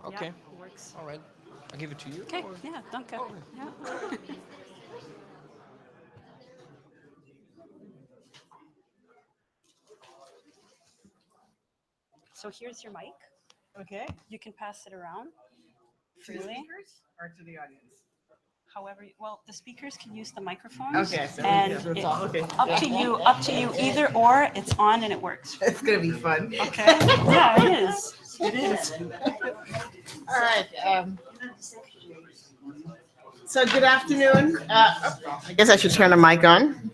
Okay. Yeah, works. All right. I'll give it to you. Okay, or- yeah, danke. Oh, Yeah. So here's your mic. Okay. You can pass it around To the freely. speakers or to the audience? However, well, the speakers can use the microphones. Okay, so and that's all. Okay. up to you. Up to you. Either or, it's on and it works. It's gonna be fun. Okay. Yeah, it is. It is. All right. So good afternoon. I guess I should turn the mic on.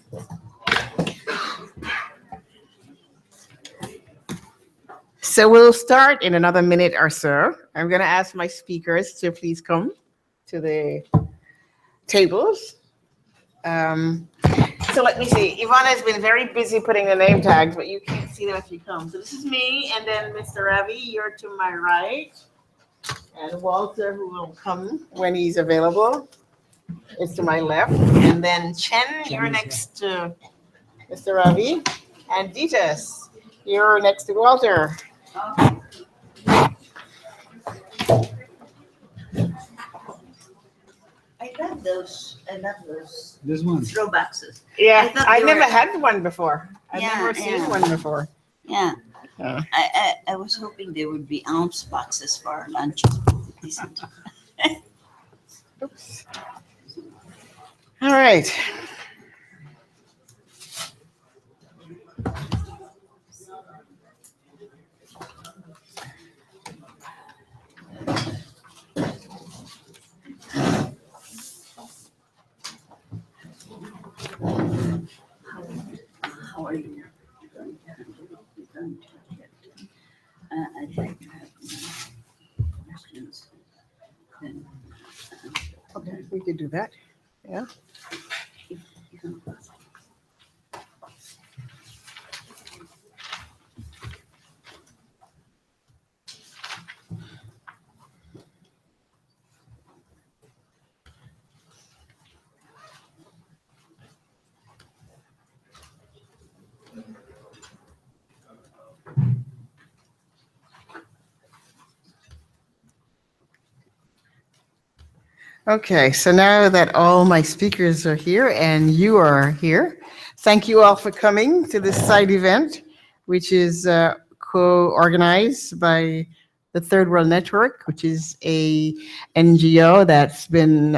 So we'll start in another minute or so. I'm going to ask my speakers to please come to the tables. So let me see. Ivana has been very busy putting the name tags, but you can't see them if you come. So this is me, and then Mr. Ravi, you're to my right. And Walter, who will come when he's available, is to my left. And then Chen, you're next to Mr. Ravi. And Ditas, you're next to Walter. I love those. I love those This one. throw boxes. Yeah, I thought I they never were- had one before. I've Yeah, never seen yeah. one before. Yeah. Yeah. I was hoping there would be ounce boxes for our lunch. Decent. Oops. All right. How are you? Going to handle it? You're going to get, I'd like to have questions. Then, Okay, we could do that. Yeah. if you can- Okay, so now that all my speakers are here and you are here, thank you all for coming to this side event, which is co-organized by the Third World Network, which is a NGO that's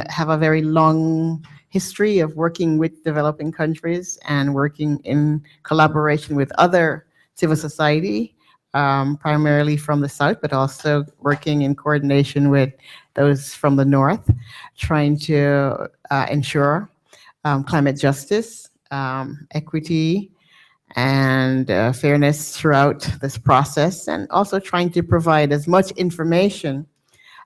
have a very long history of working with developing countries and working in collaboration with other civil society, primarily from the South, but also working in coordination with those from the North, trying to ensure climate justice, equity, and fairness throughout this process, and also trying to provide as much information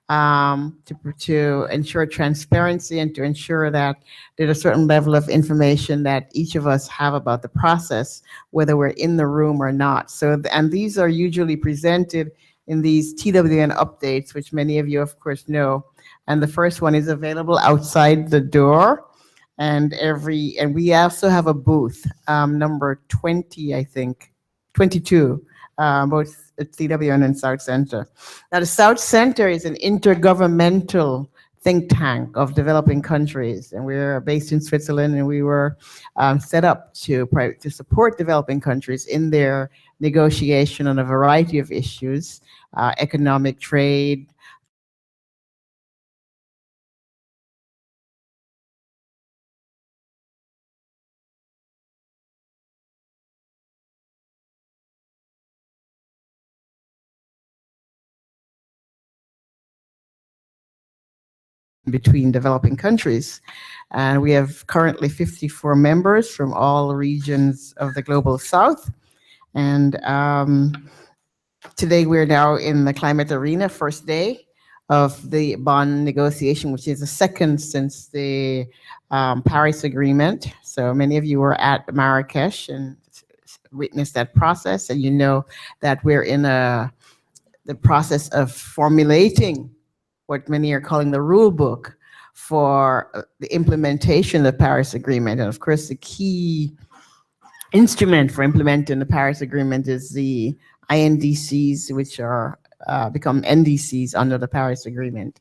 to ensure transparency and to ensure that there's a certain level of information that each of us have about the process, whether we're in the room or not. So, and these are usually presented in these TWN updates, which many of you, of course, know. And the first one is available outside the door. And we also have a booth, number 20, I think, 22, both at TWN and South Center. Now, the South Center is an intergovernmental think tank of developing countries, and we're based in Switzerland, and we were set up to support developing countries in their negotiation on a variety of issues, economic, trade, between developing countries. And we have currently 54 members from all regions of the global south. And today we're now in the climate arena, first day of the Bonn negotiation, which is the second since the Paris Agreement. So many of you were at Marrakesh and witnessed that process, and you know that we're in the process of formulating what many are calling the rule book for the implementation of the Paris Agreement. And of course, the key instrument for implementing the Paris Agreement is the INDCs, which are become NDCs under the Paris Agreement.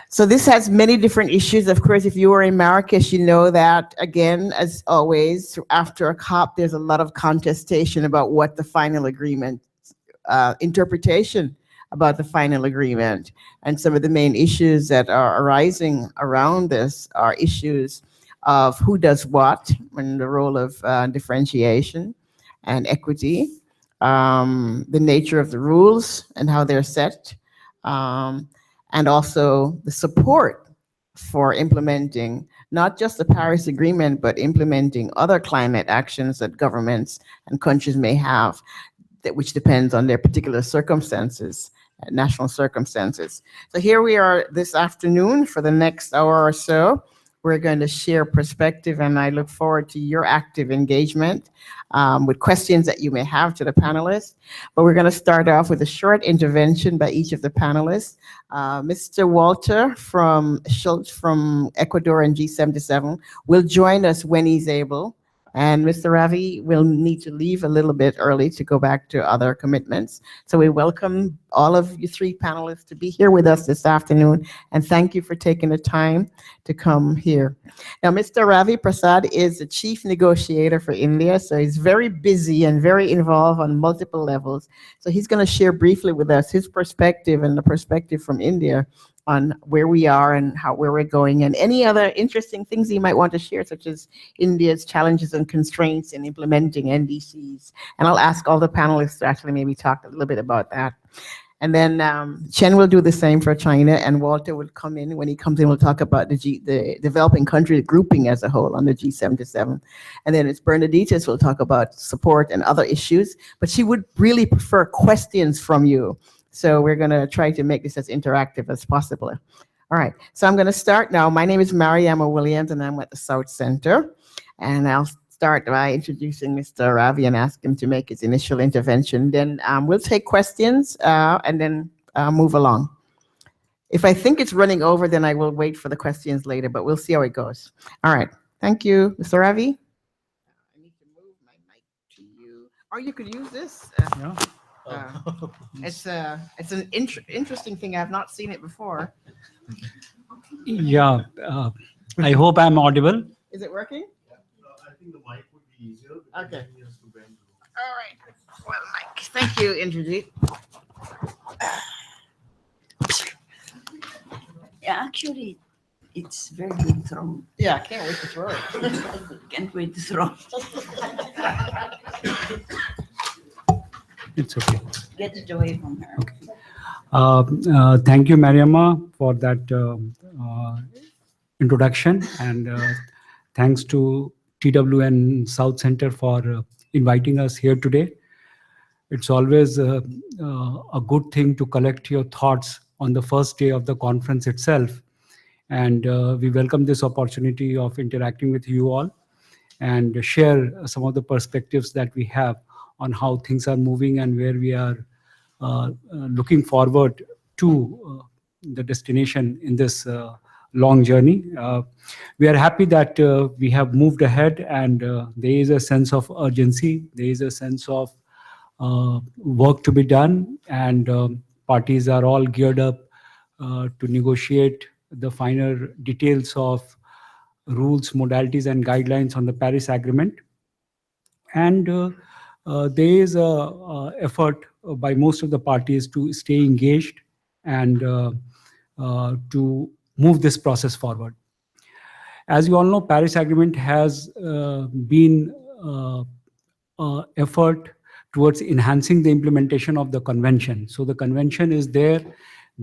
So this has many different issues. Of course, if you were in Marrakesh, you know that, again, as always, after a COP, there's a lot of contestation about what the final agreement, interpretation about the final agreement. And some of the main issues that are arising around this are issues of who does what and the role of differentiation and equity, the nature of the rules and how they're set, and also the support for implementing not just the Paris Agreement, but implementing other climate actions that governments and countries may have, which depends on their particular circumstances, national circumstances. So here we are this afternoon for the next hour or so. We're going to share perspective, and I look forward to your active engagement with questions that you may have to the panelists. But we're going to start off with a short intervention by each of the panelists. Mr. Walter Schultz from Ecuador and G77 will join us when he's able. And Mr. Ravi will need to leave a little bit early to go back to other commitments. So we welcome all of you three panelists to be here with us this afternoon. And thank you for taking the time to come here. Now, Mr. Ravi Prasad is the chief negotiator for India. So he's very busy and very involved on multiple levels. So he's going to share briefly with us his perspective and the perspective from India on where we are and where we're going, and any other interesting things you might want to share, such as India's challenges and constraints in implementing NDCs. And I'll ask all the panelists to actually maybe talk a little bit about that. And then Chen will do the same for China, and Walter will come in. When he comes in, we'll talk about the developing country grouping as a whole on the G77. And then it's Bernadette will talk about support and other issues, but she would really prefer questions from you. So we're going to try to make this as interactive as possible. All right, so I'm going to start now. My name is Mariama Williams, and I'm at the South Center. And I'll start by introducing Mr. Ravi and ask him to make his initial intervention. Then we'll take questions and then move along. If I think it's running over, then I will wait for the questions later, but we'll see how it goes. All right, thank you. Mr. Ravi? I need to move my mic to you. Or you could use this. Yeah. It's an interesting thing. I've not seen it before. Yeah. I hope I'm audible. Is it working? I think the mic would be easier. Okay. He has to bend. All right. Well, Mike, thank you, Indrajit. Yeah, actually, it's very good throw. Yeah, I can't wait to throw it. Can't wait to throw. It's okay. Get it away from her. Thank you, Mariama, for that introduction. And thanks to TWN South Center for inviting us here today. It's always a good thing to collect your thoughts on the first day of the conference itself. And we welcome this opportunity of interacting with you all and share some of the perspectives that we have on how things are moving and where we are looking forward to the destination in this long journey. We are happy that we have moved ahead, and there is a sense of urgency. There is a sense of work to be done, and parties are all geared up to negotiate the finer details of rules, modalities, and guidelines on the Paris Agreement. And there is a effort by most of the parties to stay engaged and to move this process forward. As you all know, Paris Agreement has been an effort towards enhancing the implementation of the convention. So the convention is there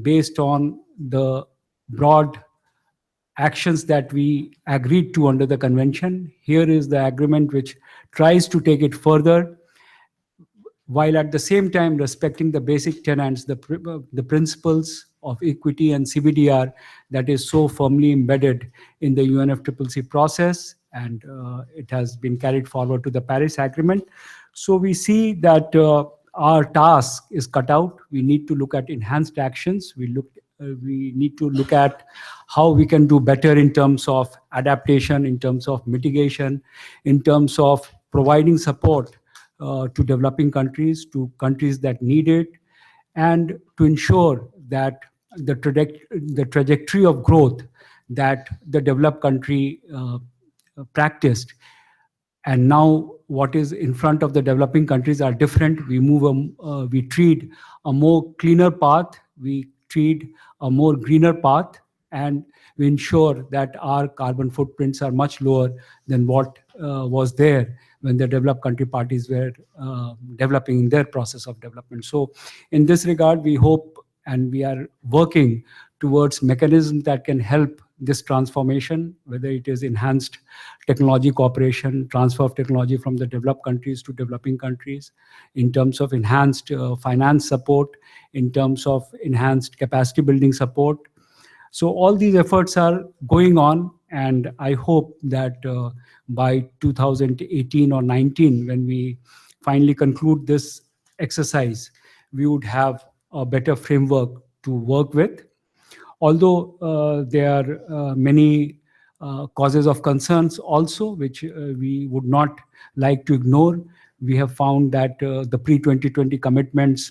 based on the broad actions that we agreed to under the convention. Here is the agreement which tries to take it further, while at the same time respecting the basic tenets, the principles of equity and CBDR that is so firmly embedded in the UNFCCC process, and it has been carried forward to the Paris Agreement. So we see that our task is cut out. We need to look at enhanced actions. We need to look at how we can do better in terms of adaptation, in terms of mitigation, in terms of providing support to developing countries, to countries that need it, and to ensure that the trajectory of growth that the developed country practiced, and now what is in front of the developing countries are different. We treat a more cleaner path, we treat a more greener path, and we ensure that our carbon footprints are much lower than what was there when the developed country parties were developing their process of development. So in this regard, we hope and we are working towards mechanisms that can help this transformation, whether it is enhanced technology cooperation, transfer of technology from the developed countries to developing countries, in terms of enhanced finance support, in terms of enhanced capacity building support. So all these efforts are going on, and I hope that by 2018 or 19, when we finally conclude this exercise, we would have a better framework to work with. Although there are many causes of concerns also, which we would not like to ignore. We have found that the pre-2020 commitments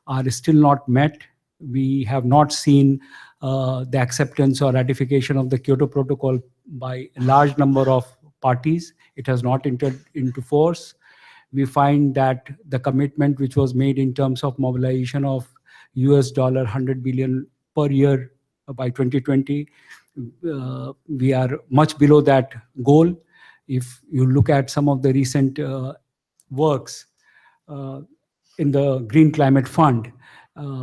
are still not met. We have not seen the acceptance or ratification of the Kyoto Protocol by a large number of parties. It has not entered into force. We find that the commitment which was made in terms of mobilization of $100 billion per year by 2020, we are much below that goal. If you look at some of the recent works in the Green Climate Fund,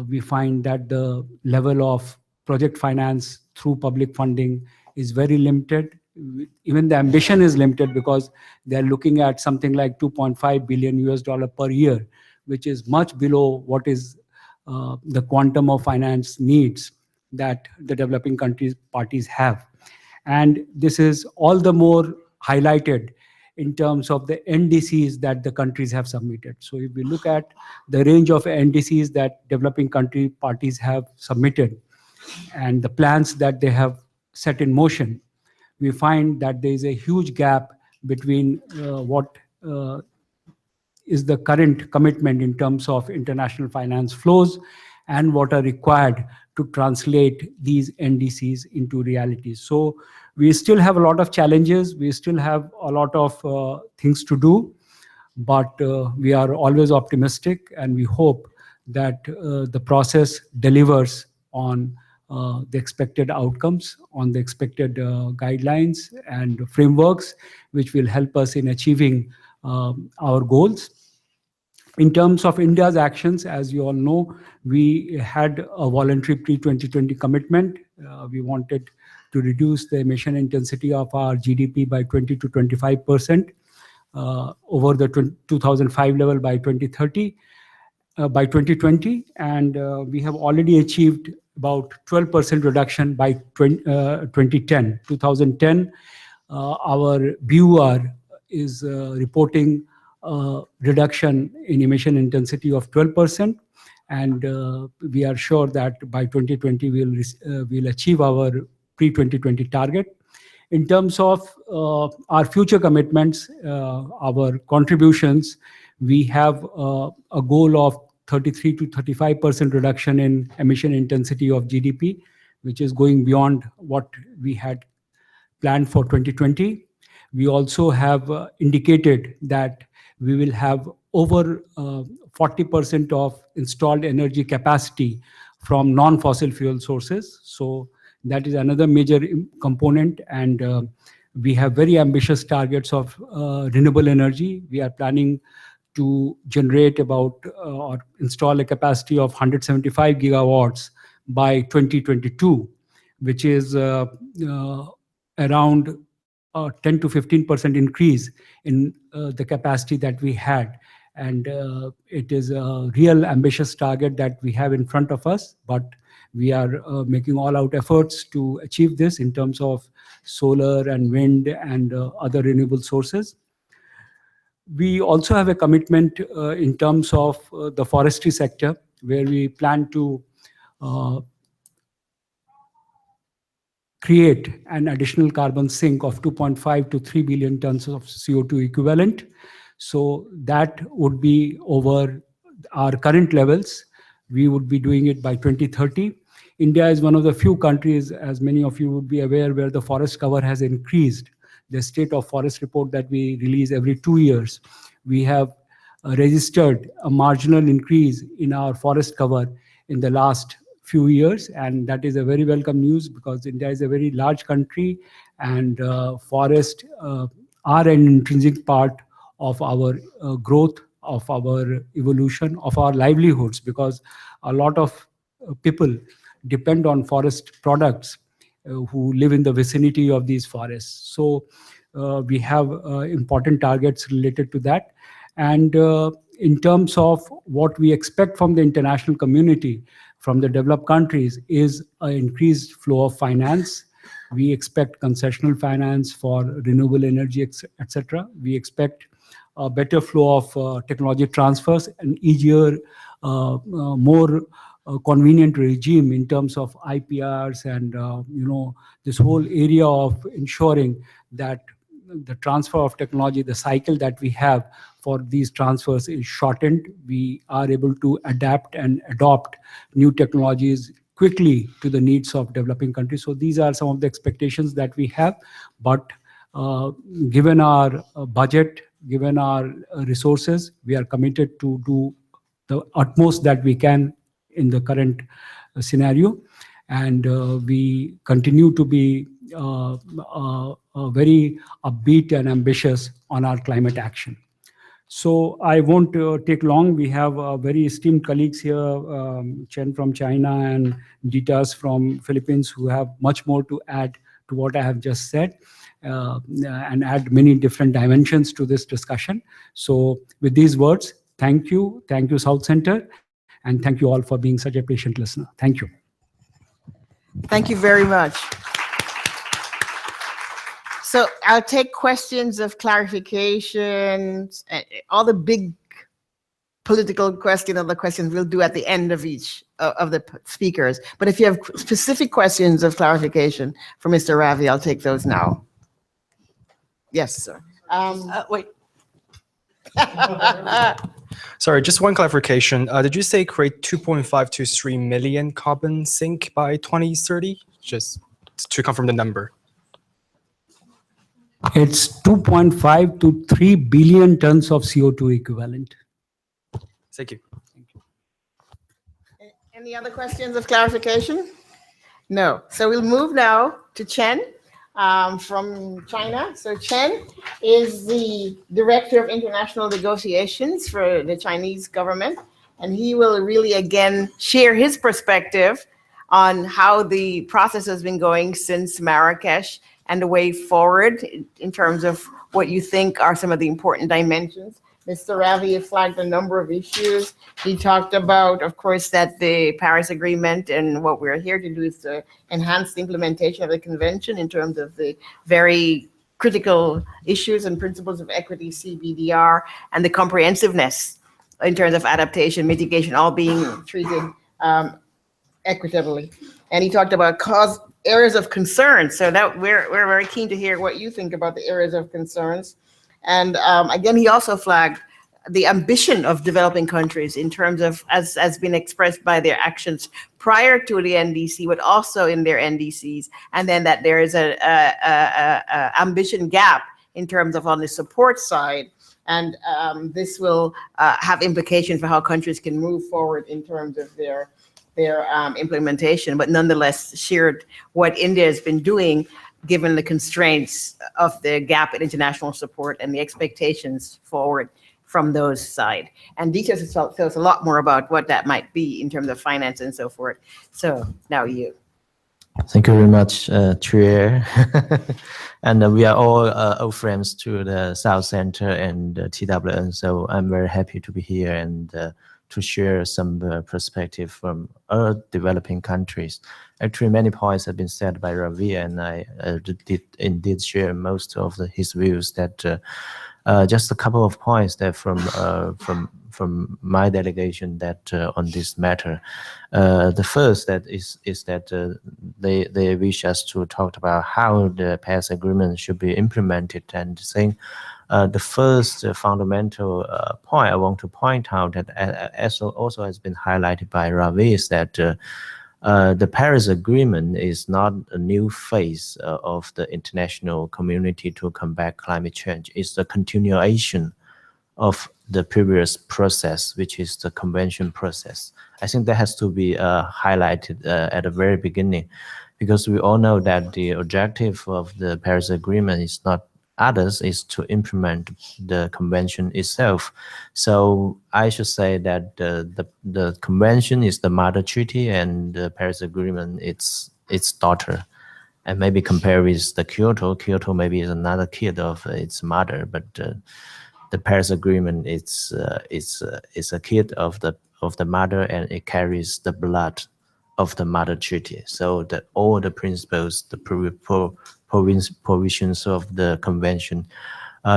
we find that the level of project finance through public funding is very limited. Even the ambition is limited because they're looking at something like $2.5 billion per year, which is much below what is the quantum of finance needs that the developing countries parties have. And this is all the more highlighted in terms of the NDCs that the countries have submitted. So if we look at the range of NDCs that developing country parties have submitted and the plans that they have set in motion, we find that there is a huge gap between what is the current commitment in terms of international finance flows and what are required to translate these NDCs into reality. So we still have a lot of challenges. We still have a lot of things to do, but we are always optimistic, and we hope that the process delivers on the expected outcomes, on the expected guidelines and frameworks, which will help us in achieving our goals. In terms of India's actions, as you all know, we had a voluntary pre-2020 commitment. We wanted to reduce the emission intensity of our GDP by 20 to 25% over the 2005 level by 2030, by 2020, and we have already achieved about 12% reduction by 2010. 2010, our BUR is reporting reduction in emission intensity of 12%, and we are sure that by 2020 we'll achieve our pre-2020 target. In terms of our future commitments, our contributions, we have a goal of 33 to 35% reduction in emission intensity of GDP, which is going beyond what we had planned for 2020. We also have indicated that we will have over 40% of installed energy capacity from non-fossil fuel sources. So that is another major component, and we have very ambitious targets of renewable energy. We are planning to generate about or install a capacity of 175 gigawatts by 2022, which is around 10 to 15% increase in the capacity that we had. And it is a real ambitious target that we have in front of us, but we are making all out efforts to achieve this in terms of solar and wind and other renewable sources. We also have a commitment in terms of the forestry sector, where we plan to create an additional carbon sink of 2.5 to 3 billion tons of CO2 equivalent. So that would be over our current levels. we would be doing it by 2030. India is one of the few countries, as many of you would be aware, where the forest cover has increased. The state of forest report that we release every 2 years, we have registered a marginal increase in our forest cover in the last few years, and that is a very welcome news because India is a very large country, and forests are an intrinsic part of our growth, of our evolution, of our livelihoods, because a lot of people depend on forest products who live in the vicinity of these forests. So we have important targets related to that. And in terms of what we expect from the international community, from the developed countries, is an increased flow of finance. We expect concessional finance for renewable energy, etc. We expect a better flow of technology transfers, an easier, more convenient regime in terms of IPRs, and this whole area of ensuring that the transfer of technology, the cycle that we have for these transfers is shortened. We are able to adapt and adopt new technologies quickly to the needs of developing countries. So these are some of the expectations that we have. But given our budget, given our resources, we are committed to do the utmost that we can in the current scenario. And we continue to be very upbeat and ambitious on our climate action. So I won't take long. We have very esteemed colleagues here, Chen from China and Ditas from Philippines, who have much more to add to what I have just said, and add many different dimensions to this discussion. So with these words, thank you, South Center, and thank you all for being such a patient listener. Thank you. Thank you very much. So I'll take questions of clarifications, all the big political questions, other questions we'll do at the end of each of the speakers. But if you have specific questions of clarification for Mr. Ravi, I'll take those now. Yes, sir. Wait, Sorry, just one clarification. Did you say create 2.5 to 3 million carbon sink by 2030? Just to confirm the number. It's 2.5 to 3 billion tons of CO2 equivalent. Thank you. Any other questions of clarification? No. So we'll move now to Chen from China. So Chen is the Director of International Negotiations for the Chinese government, and he will really again share his perspective on how the process has been going since Marrakesh and the way forward in terms of what you think are some of the important dimensions. Mr. Ravi has flagged a number of issues. He talked about, of course, that the Paris Agreement, and what we're here to do is to enhance the implementation of the convention in terms of the very critical issues and principles of equity, CBDR, and the comprehensiveness in terms of adaptation, mitigation, all being treated equitably. And he talked about areas of concern. So that we're very keen to hear what you think about the areas of concerns. And again, he also flagged the ambition of developing countries in terms of, as been expressed by their actions prior to the NDC, but also in their NDCs, and then that there is a ambition gap in terms of on the support side. And this will have implications for how countries can move forward in terms of their implementation, but nonetheless shared what India has been doing given the constraints of the gap in international support and the expectations forward from those side. And details tell us a lot more about what that might be in terms of finance and so forth. So now you. Thank you very much, Chair. And we are all old friends to the South Center and TWN, so I'm very happy to be here and to share some perspective from other developing countries. Actually, many points have been said by Ravi, and I did indeed share most of his views. That just a couple of points that from my delegation that on this matter. The first that is that they wish us to talk about how the Paris Agreement should be implemented, and saying the first fundamental point I want to point out that as also has been highlighted by Ravi is that the Paris Agreement is not a new phase of the international community to combat climate change. It's a continuation of the previous process, which is the convention process. I think that has to be highlighted at the very beginning, because we all know that the objective of the Paris Agreement is not others, is to implement the convention itself. So I should say that the convention is the mother treaty, and the Paris Agreement its daughter. And maybe compare with the Kyoto maybe is another kid of its mother, but the Paris Agreement is a kid of the mother, and it carries the blood of the mother treaty. So that all the principles, the provisions of the convention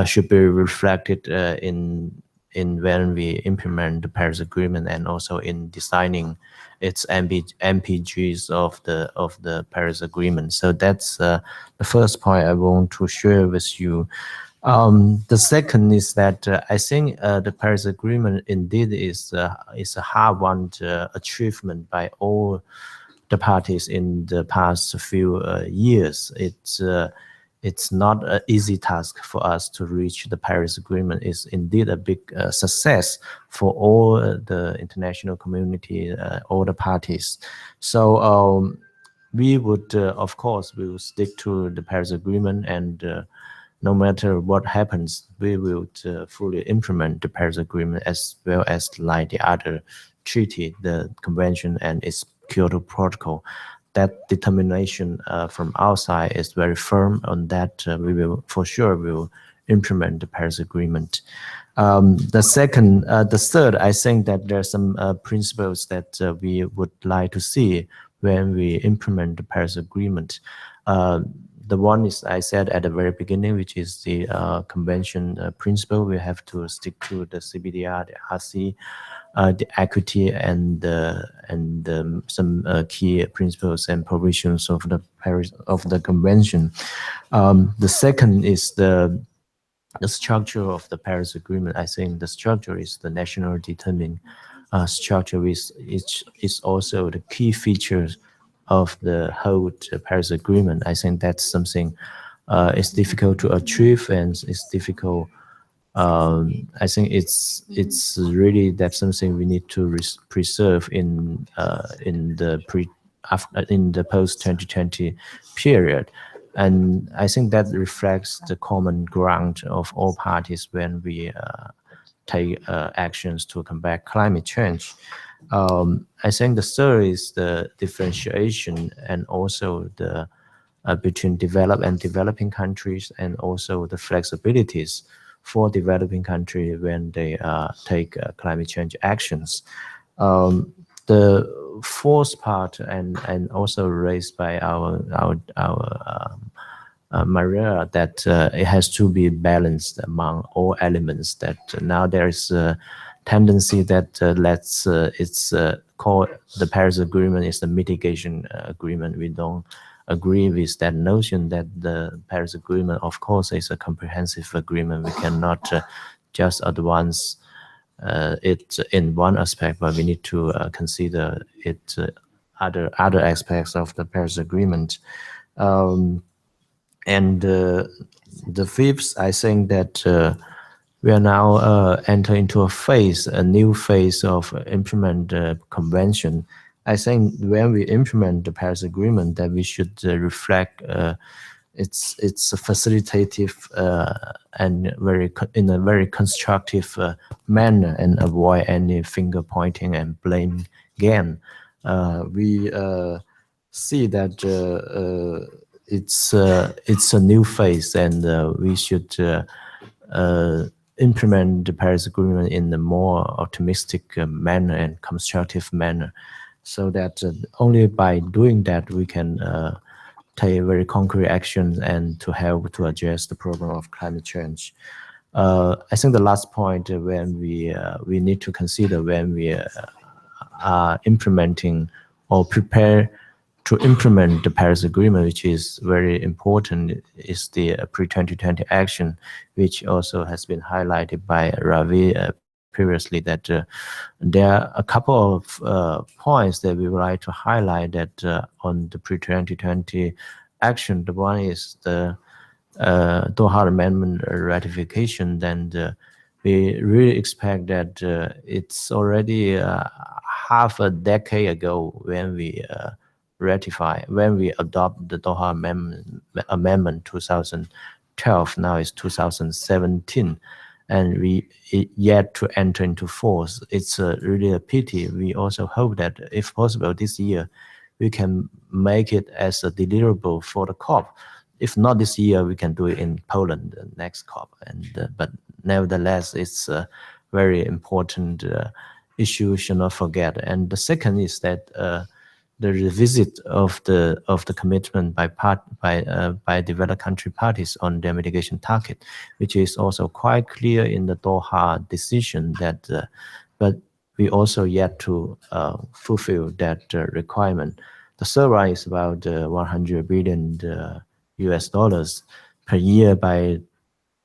should be reflected in when we implement the Paris Agreement, and also in designing its MPGs of the Paris Agreement. So that's the first point I want to share with you. The second is that I think the Paris Agreement indeed is a hard-won achievement by all the parties in the past few years. It's not an easy task for us to reach the Paris Agreement. It's indeed a big success for all the international community, all the parties. So we would, of course, we will stick to the Paris Agreement, and no matter what happens, we will fully implement the Paris Agreement, as well as like the other treaty, the convention and its Kyoto Protocol. That determination from our side is very firm on that. We will, for sure, we will implement the Paris Agreement. The third, I think that there are some principles that we would like to see when we implement the Paris Agreement. The one is, I said at the very beginning, which is the convention principle. We have to stick to the CBDR, the RC, the equity, and some key principles and provisions of the convention. The second is the structure of the Paris Agreement. I think the structure is the national determined structure, which is also the key features of the whole Paris Agreement. I think that's something it's difficult to achieve, and it's difficult. I think it's really that's something we need to preserve in the post 2020 period, and I think that reflects the common ground of all parties when we take actions to combat climate change. I think the third is the differentiation, and also the between developed and developing countries, and also the flexibilities for developing countries when they take climate change actions. The fourth part, and also raised by our Maria, that it has to be balanced among all elements. That now there is a tendency that it's called the Paris Agreement is the mitigation agreement. We don't agree with that notion that the Paris Agreement, of course, is a comprehensive agreement. We cannot just advance it in one aspect, but we need to consider it other aspects of the Paris Agreement. And the fifth, I think that we are now entering into a new phase of implement the convention. I think when we implement the Paris Agreement, that we should reflect its facilitative and in a very constructive manner, and avoid any finger pointing and blame game. We see that it's a new phase, and we should implement the Paris Agreement in a more optimistic manner and constructive manner, so that only by doing that we can take very concrete actions and to help to address the problem of climate change. I think the last point when we need to consider when we are implementing or prepare to implement the Paris Agreement, which is very important, is the pre-2020 action, which also has been highlighted by Ravi previously, that there are a couple of points that we would like to highlight that on the pre-2020 action. The one is the Doha Amendment ratification. Then we really expect that it's already half a decade ago when we adopt the Doha Amendment 2012. Now it's 2017, and we yet to enter into force. It's really a pity. We also hope that if possible this year, we can make it as a deliverable for the COP. If not this year, we can do it in Poland, the next COP. And but nevertheless, it's a very important issue, should not forget. And the second is that the revisit of the commitment by developed country parties on their mitigation target, which is also quite clear in the Doha decision that, but we also yet to fulfill that requirement. The third one is about 100 billion US dollars per year by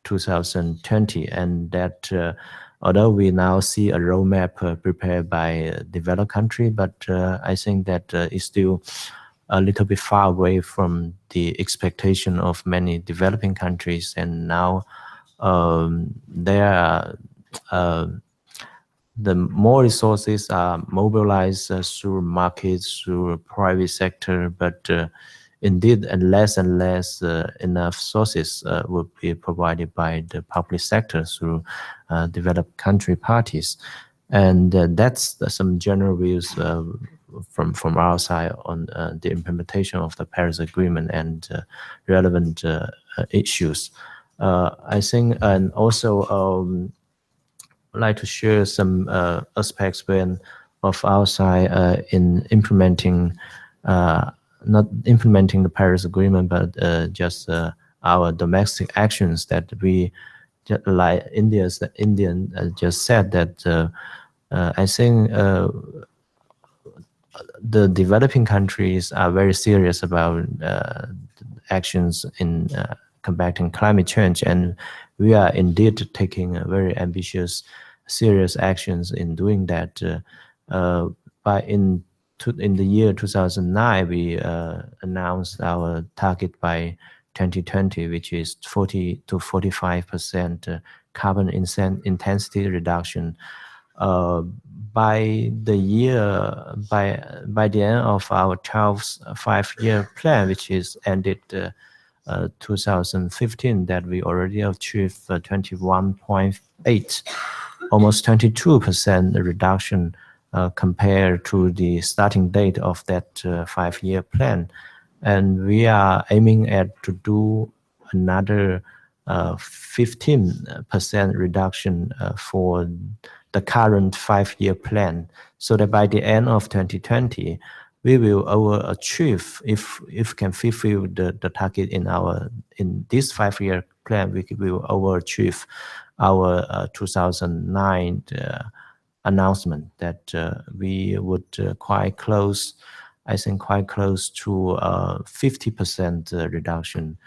2020, and that although we now see a roadmap prepared by developed country, but I think that is still a little bit far away from the expectation of many developing countries. And now there are the more resources are mobilized through markets, through private sector, but indeed, and less enough sources will be provided by the public sector through developed country parties. And that's some general views from our side on the implementation of the Paris Agreement and relevant issues. I think, and also I'd like to share some aspects of our side in implementing not implementing the Paris Agreement, but just our domestic actions that we, like Indian just said that I think the developing countries are very serious about actions in combating climate change, and we are indeed taking very ambitious, serious actions in doing that. In the year 2009, we announced our target by 2020, which is 40 to 45% carbon intensity reduction. By the end of our 12th five-year plan, which is ended 2015, that we already achieved 21.8, almost 22% reduction compared to the starting date of that five-year plan. And we are aiming at to do another 15% reduction for the current five-year plan, so that by the end of 2020, we will overachieve. If can fulfill the target in this five-year plan, we will overachieve our 2009 announcement that we would quite close to 50% reduction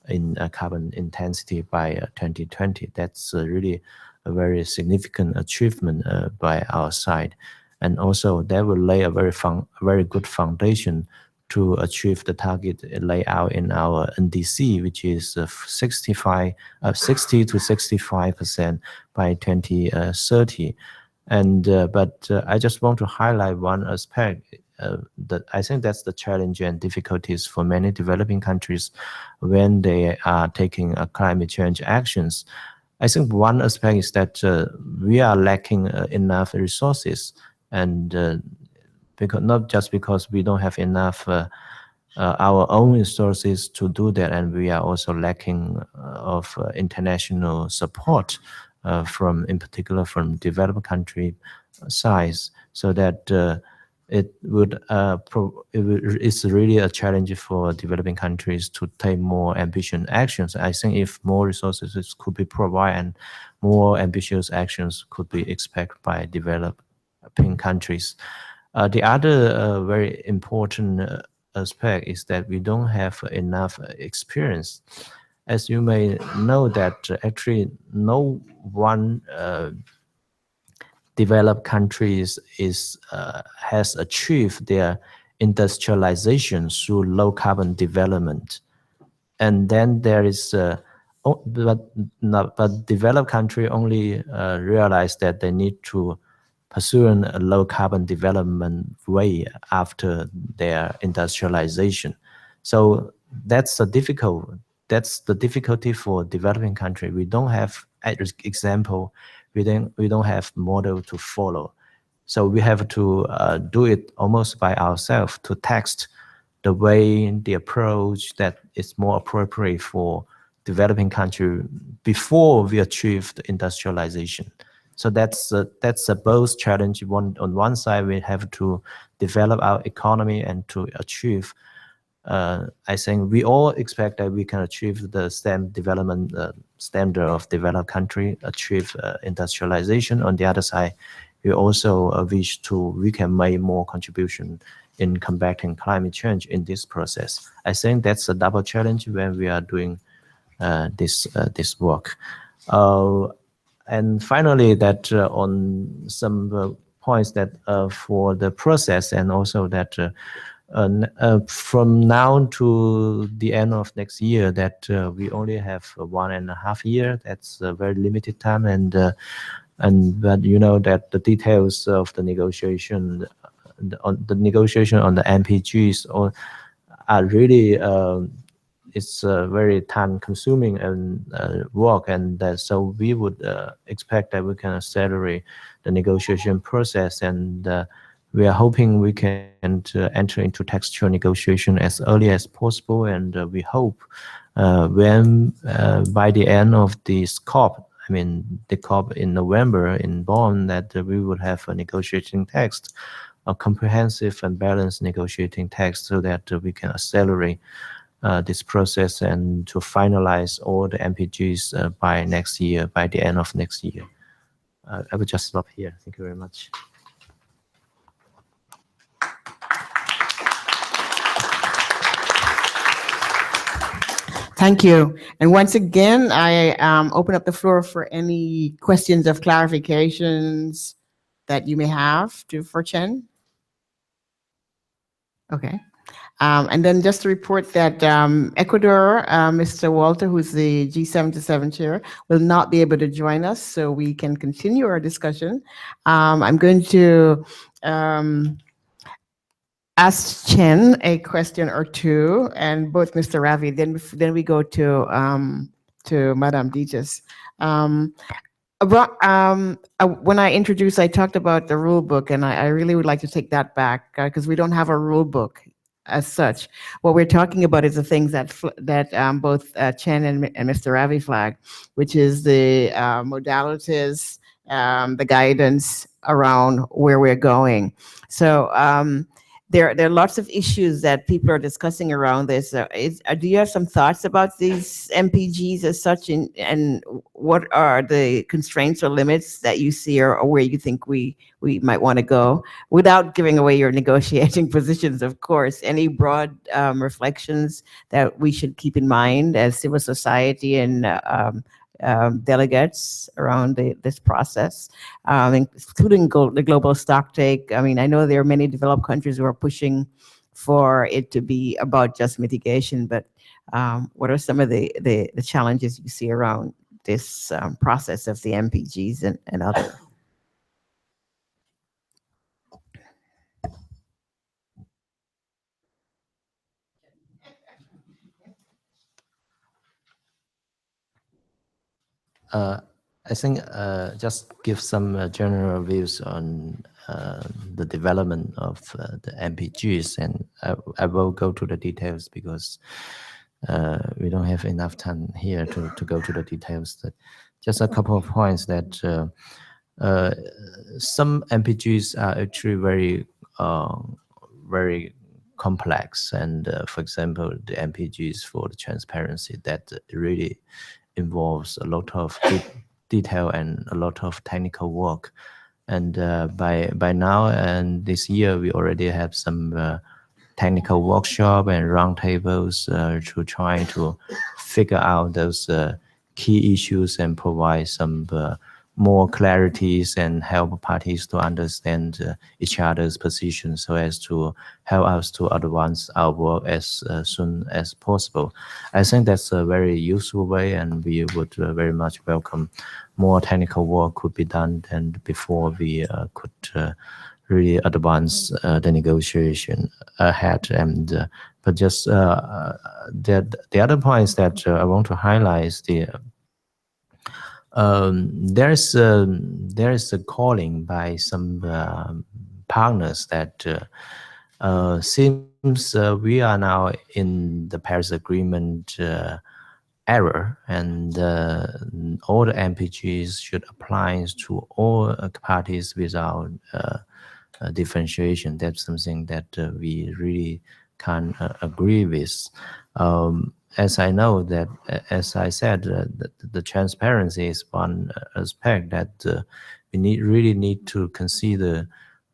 in carbon intensity by 2020. That's really a very significant achievement by our side, and also that will lay a very good foundation to achieve the target laid out in our NDC, which is 60 to 65% by 2030. And but I just want to highlight one aspect that I think that's the challenge and difficulties for many developing countries when they are taking climate change actions. I think one aspect is that we are lacking enough resources, and because not just because we don't have enough our own resources to do that, and we are also lacking of international support in particular from developed country size, so that it's really a challenge for developing countries to take more ambitious actions. I think if more resources could be provided and more ambitious actions could be expected by developing countries. The other very important aspect is that we don't have enough experience. As you may know that actually no one developed countries has achieved their industrialization through low carbon development. And then there is, but developed country only realize that they need to pursue a low carbon development way after their industrialization. So that's the difficulty for developing country. We don't have example, we don't have model to follow. So we have to do it almost by ourselves to test the way, the approach that is more appropriate for developing country before we achieve the industrialization. So that's a both challenge. On one side, we have to develop our economy and to achieve. I think we all expect that we can achieve the same development standard of developed country, achieve industrialization. On the other side, we also wish we can make more contribution in combating climate change in this process. I think that's a double challenge when we are doing this work. And finally, that on some points that for the process, and also that from now to the end of next year, that we only have 1.5 years. That's a very limited time, but you know that the details of the negotiation, on the MPGs, are really it's very time-consuming and work, and so we would expect that we can accelerate the negotiation process, and we are hoping we can enter into textual negotiation as early as possible, and we hope when by the end of this COP, I mean the COP in November in Bonn, that we would have a negotiating text, a comprehensive and balanced negotiating text, so that we can accelerate this process and to finalize all the MPGs by next year, by the end of next year. I will just stop here. Thank you very much. Thank you. And once again, I open up the floor for any questions of clarifications that you may have for Chen. Okay. And then just to report that Ecuador, Mr. Walter, who's the G77 chair, will not be able to join us, so we can continue our discussion. I'm going to ask Chen a question or two, and both Mr. Ravi. Then we go to Madame Ditas. When I introduced, I talked about the rule book, and I really would like to take that back because we don't have a rule book as such. What we're talking about is the things that both Chen and Mr. Ravi flagged, which is the modalities, the guidance around where we're going. So there are lots of issues that people are discussing around this. Do you have some thoughts about these MPGs as such, and what are the constraints or limits that you see, or where you think we might want to go, without giving away your negotiating positions, of course? Any broad reflections that we should keep in mind as civil society and delegates around this process, including the global stocktake? I mean, I know there are many developed countries who are pushing for it to be about just mitigation, but what are some of the challenges you see around this process of the MPGs and other? I think just give some general views on the development of the MPGs, and I will go to the details because we don't have enough time here to go to the details. But just a couple of points that some MPGs are actually very very complex. And for example, the MPGs for the transparency that really involves a lot of detail and a lot of technical work. And by now and this year, we already have some technical workshop and roundtables to try to figure out those key issues and provide some more clarities and help parties to understand each other's position so as to help us to advance our work as soon as possible. I think that's a very useful way, and we would very much welcome more technical work could be done than before we could really advance the negotiation ahead. And but just the other points that I want to highlight is there's a calling by some partners that seems we are now in the Paris Agreement era, and all the MPGs should apply to all parties without differentiation. That's something that we really can agree with. As I know that, as I said, the transparency is one aspect that we really need to consider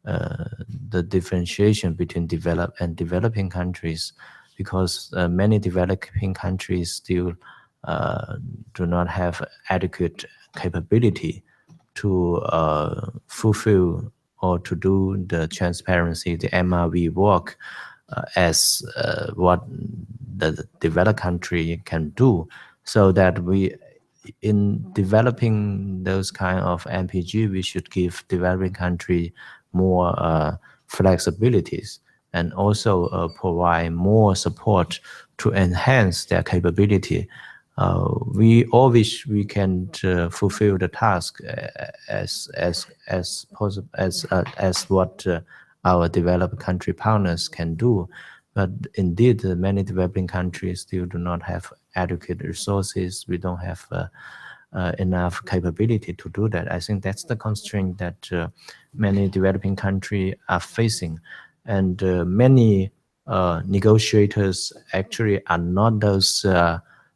the differentiation between developed and developing countries, because many developing countries still do not have adequate capability to fulfill or to do the transparency, the MRV work as what the developed country can do, so that we, in developing those kind of MPG, we should give developing country more flexibilities, and also provide more support to enhance their capability. We all wish we can fulfill the task as possible as what our developed country partners can do, but indeed many developing countries still do not have adequate resources. We don't have enough capability to do that. I think that's the constraint that many developing countries are facing, and many negotiators actually are not those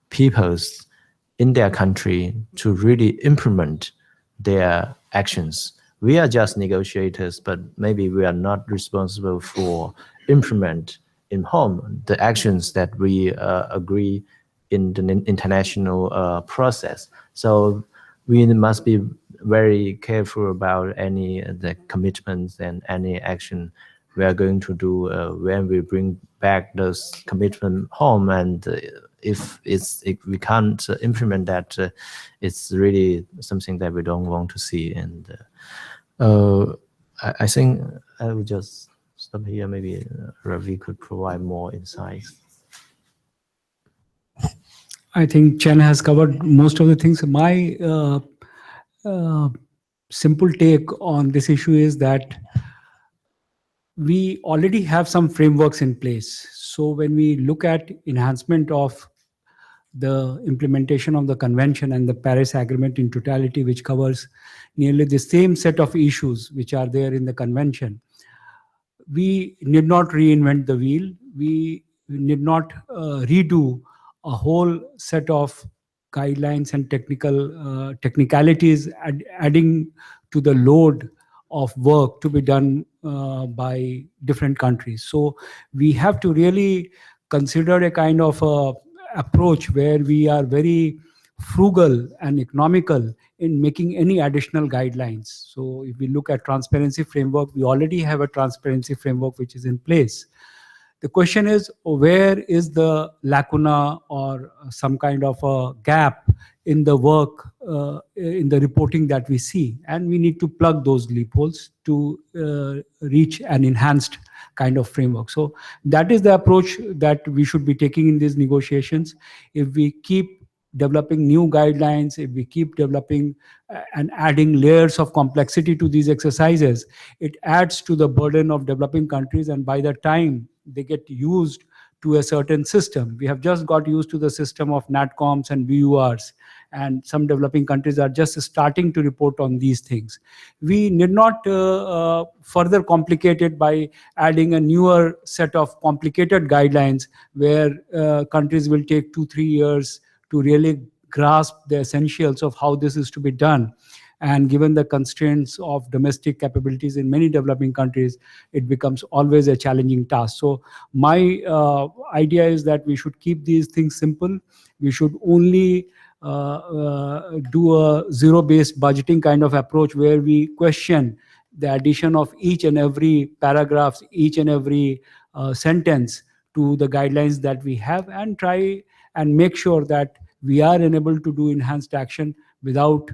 peoples in their country to really implement their actions. We are just negotiators, but maybe we are not responsible for implement in home the actions that we agree in the international process. So we must be very careful about any the commitments and any action we are going to do when we bring back those commitments home. And if we can't implement that, it's really something that we don't want to see. And I think I will just stop here. Maybe Ravi could provide more insights. I think Chen has covered most of the things. My simple take on this issue is that we already have some frameworks in place. So when we look at enhancement of the implementation of the convention and the Paris Agreement in totality, which covers nearly the same set of issues which are there in the convention, we need not reinvent the wheel. We need not redo a whole set of guidelines and technicalities, adding to the load of work to be done by different countries. So we have to really consider a kind of approach where we are very frugal and economical in making any additional guidelines. So if we look at transparency framework, we already have a transparency framework which is in place. The question is, where is the lacuna or some kind of a gap in the work, in the reporting that we see? And we need to plug those loopholes to reach an enhanced kind of framework. So that is the approach that we should be taking in these negotiations. If we keep developing new guidelines, if we keep developing and adding layers of complexity to these exercises, it adds to the burden of developing countries. And by the time they get used to a certain system, we have just got used to the system of NATCOMs and VURs, and some developing countries are just starting to report on these things. We need not further complicate it by adding a newer set of complicated guidelines where countries will take 2-3 years to really grasp the essentials of how this is to be done. And given the constraints of domestic capabilities in many developing countries, it becomes always a challenging task. So my idea is that we should keep these things simple. We should only do a zero-based budgeting kind of approach where we question the addition of each and every paragraph, each and every sentence to the guidelines that we have, and try and make sure that we are enabled to do enhanced action without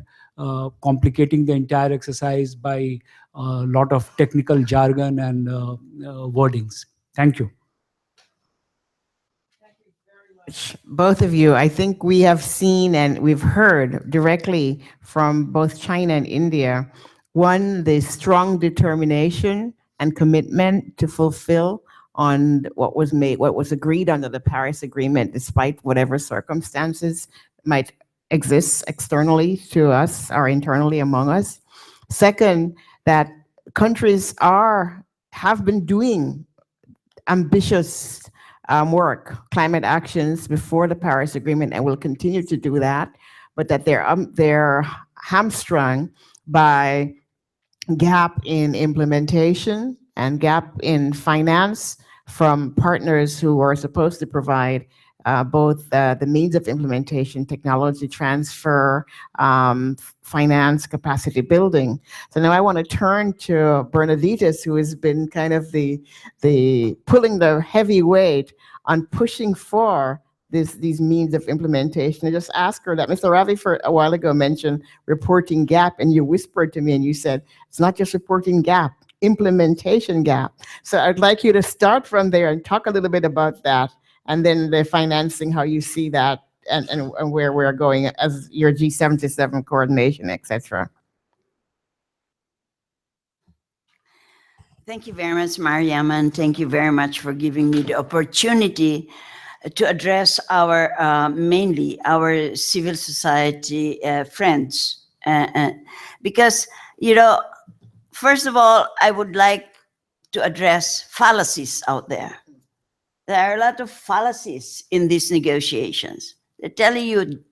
complicating the entire exercise by a lot of technical jargon and wordings. Thank you. Both of you, I think we have seen and we've heard directly from both China and India, one, the strong determination and commitment to fulfill on what was made, what was agreed under the Paris Agreement, despite whatever circumstances might exist externally to us or internally among us. Second, that countries have been doing ambitious work, climate actions before the Paris Agreement, and will continue to do that, but that they're hamstrung by gap in implementation and gap in finance from partners who are supposed to provide both the means of implementation, technology transfer, finance, capacity building. So now I want to turn to Bernadita's, who has been kind of the pulling the heavy weight on pushing for these means of implementation. I just ask her that. Mr. Ravi, for a while ago, mentioned reporting gap, and you whispered to me and you said, it's not just reporting gap, implementation gap. So I'd like you to start from there and talk a little bit about that, and then the financing, how you see that, and where we're going as your G77 coordination, et cetera. Thank you very much, Mariam, and thank you very much for giving me the opportunity to address our, mainly our civil society friends. Because, you know, first of all, I would like to address fallacies out there. There are a lot of fallacies in these negotiations. They're telling you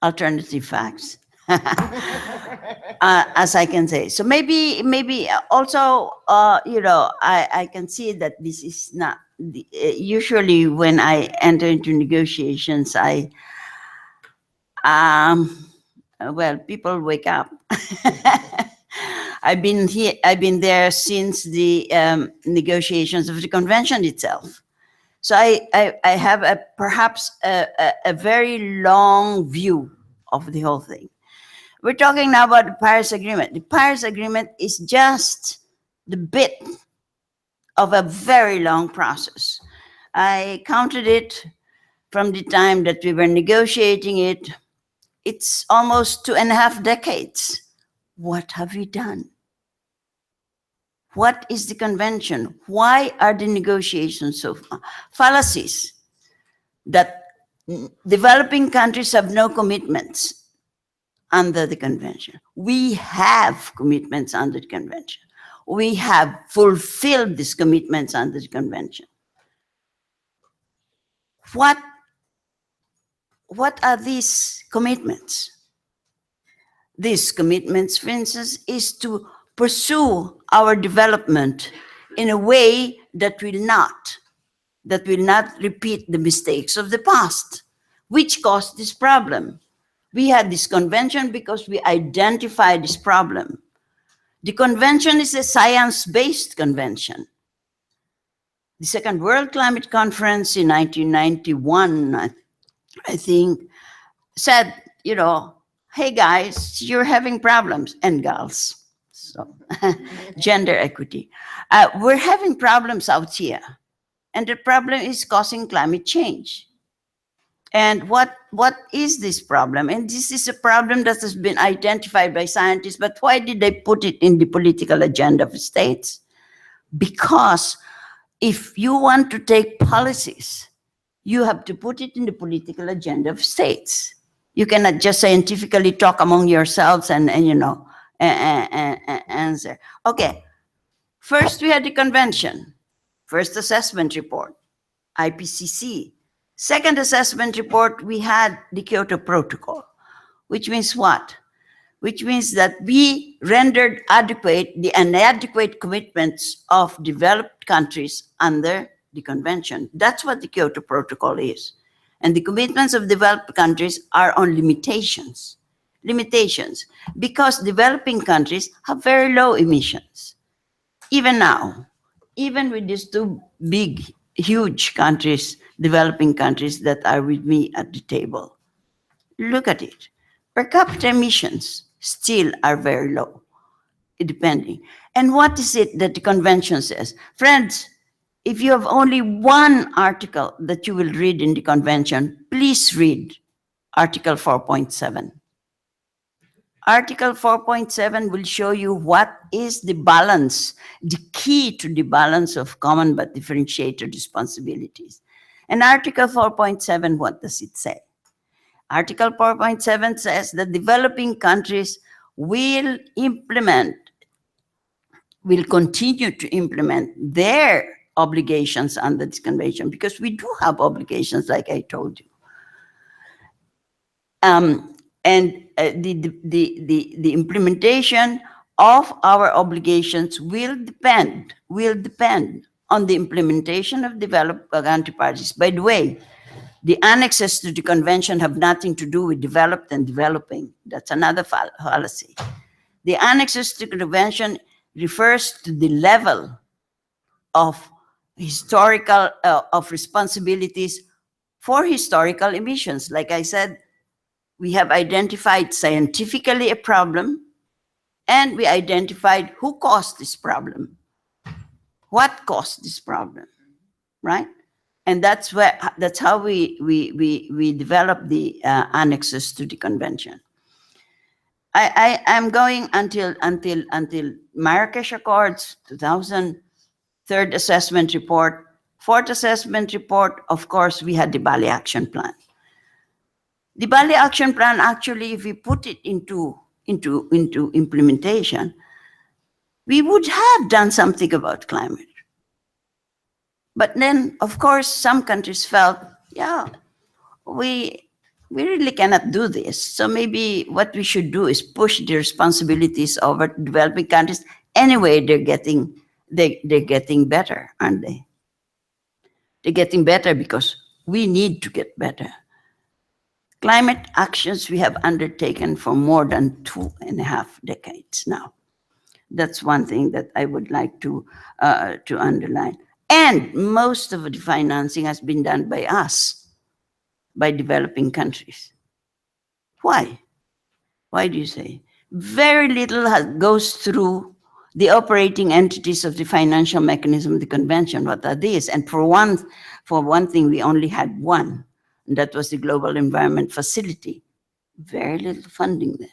alternative facts, as I can say. So maybe also, you know, I can see that this is not, usually when I enter into negotiations, well, people wake up. I've been there since the negotiations of the convention itself. So I have perhaps a very long view of the whole thing. We're talking now about the Paris Agreement. The Paris Agreement is just the bit of a very long process. I counted it from the time that we were negotiating it. It's almost 2.5 decades. What have we done? What is the convention? Why are the negotiations so fallacies? That developing countries have no commitments under the convention. We have commitments under the convention. We have fulfilled these commitments under the convention. What are these commitments? These commitments, for instance, is to pursue our development in a way that will not repeat the mistakes of the past, which caused this problem. We had this convention because we identified this problem. The convention is a science-based convention. The Second World Climate Conference in 1991, I think, said, you know, hey guys, you're having problems, and gals. So, gender equity. We're having problems out here, and the problem is causing climate change. And what is this problem? And this is a problem that has been identified by scientists, but why did they put it in the political agenda of states? Because if you want to take policies, you have to put it in the political agenda of states. You cannot just scientifically talk among yourselves and answer. Okay, first we had the convention, first assessment report, IPCC. Second assessment report, we had the Kyoto Protocol, which means what? Which means that we rendered the inadequate commitments of developed countries under the convention. That's what the Kyoto Protocol is. And the commitments of developed countries are on limitations. Limitations, because developing countries have very low emissions. Even now, even with these two big, huge countries, developing countries that are with me at the table, look at it. Per capita emissions still are very low, depending. And what is it that the convention says? Friends, if you have only one article that you will read in the convention, please read Article 4.7. Article 4.7 will show you what is the balance, the key to the balance of common but differentiated responsibilities. And Article 4.7, what does it say? Article 4.7 says that developing countries will continue to implement their obligations under this convention, because we do have obligations, like I told you. The implementation of our obligations will depend on the implementation of developed country parties. By the way, the annexes to the convention have nothing to do with developed and developing. That's another fallacy. The annexes to the convention refers to the level of historical of responsibilities for historical emissions. Like I said, we have identified scientifically a problem, and we identified who caused this problem, what caused this problem, right? And that's how we develop the annexes to the convention. I'm going until Marrakesh Accords, 2000, third assessment report, fourth assessment report. Of course, we had the Bali Action Plan. The Bali Action Plan, actually, if we put it into implementation, we would have done something about climate. But then, of course, some countries felt, yeah, we really cannot do this. So maybe what we should do is push the responsibilities over to developing countries. Anyway, they're getting better, aren't they? They're getting better because we need to get better. Climate actions we have undertaken for more than 2.5 decades now. That's one thing that I would like to underline. And most of the financing has been done by us, by developing countries. Why? Why do you say? Very little goes through the operating entities of the financial mechanism of the convention. What are these? And for one thing, we only had one, and that was the Global Environment Facility. Very little funding there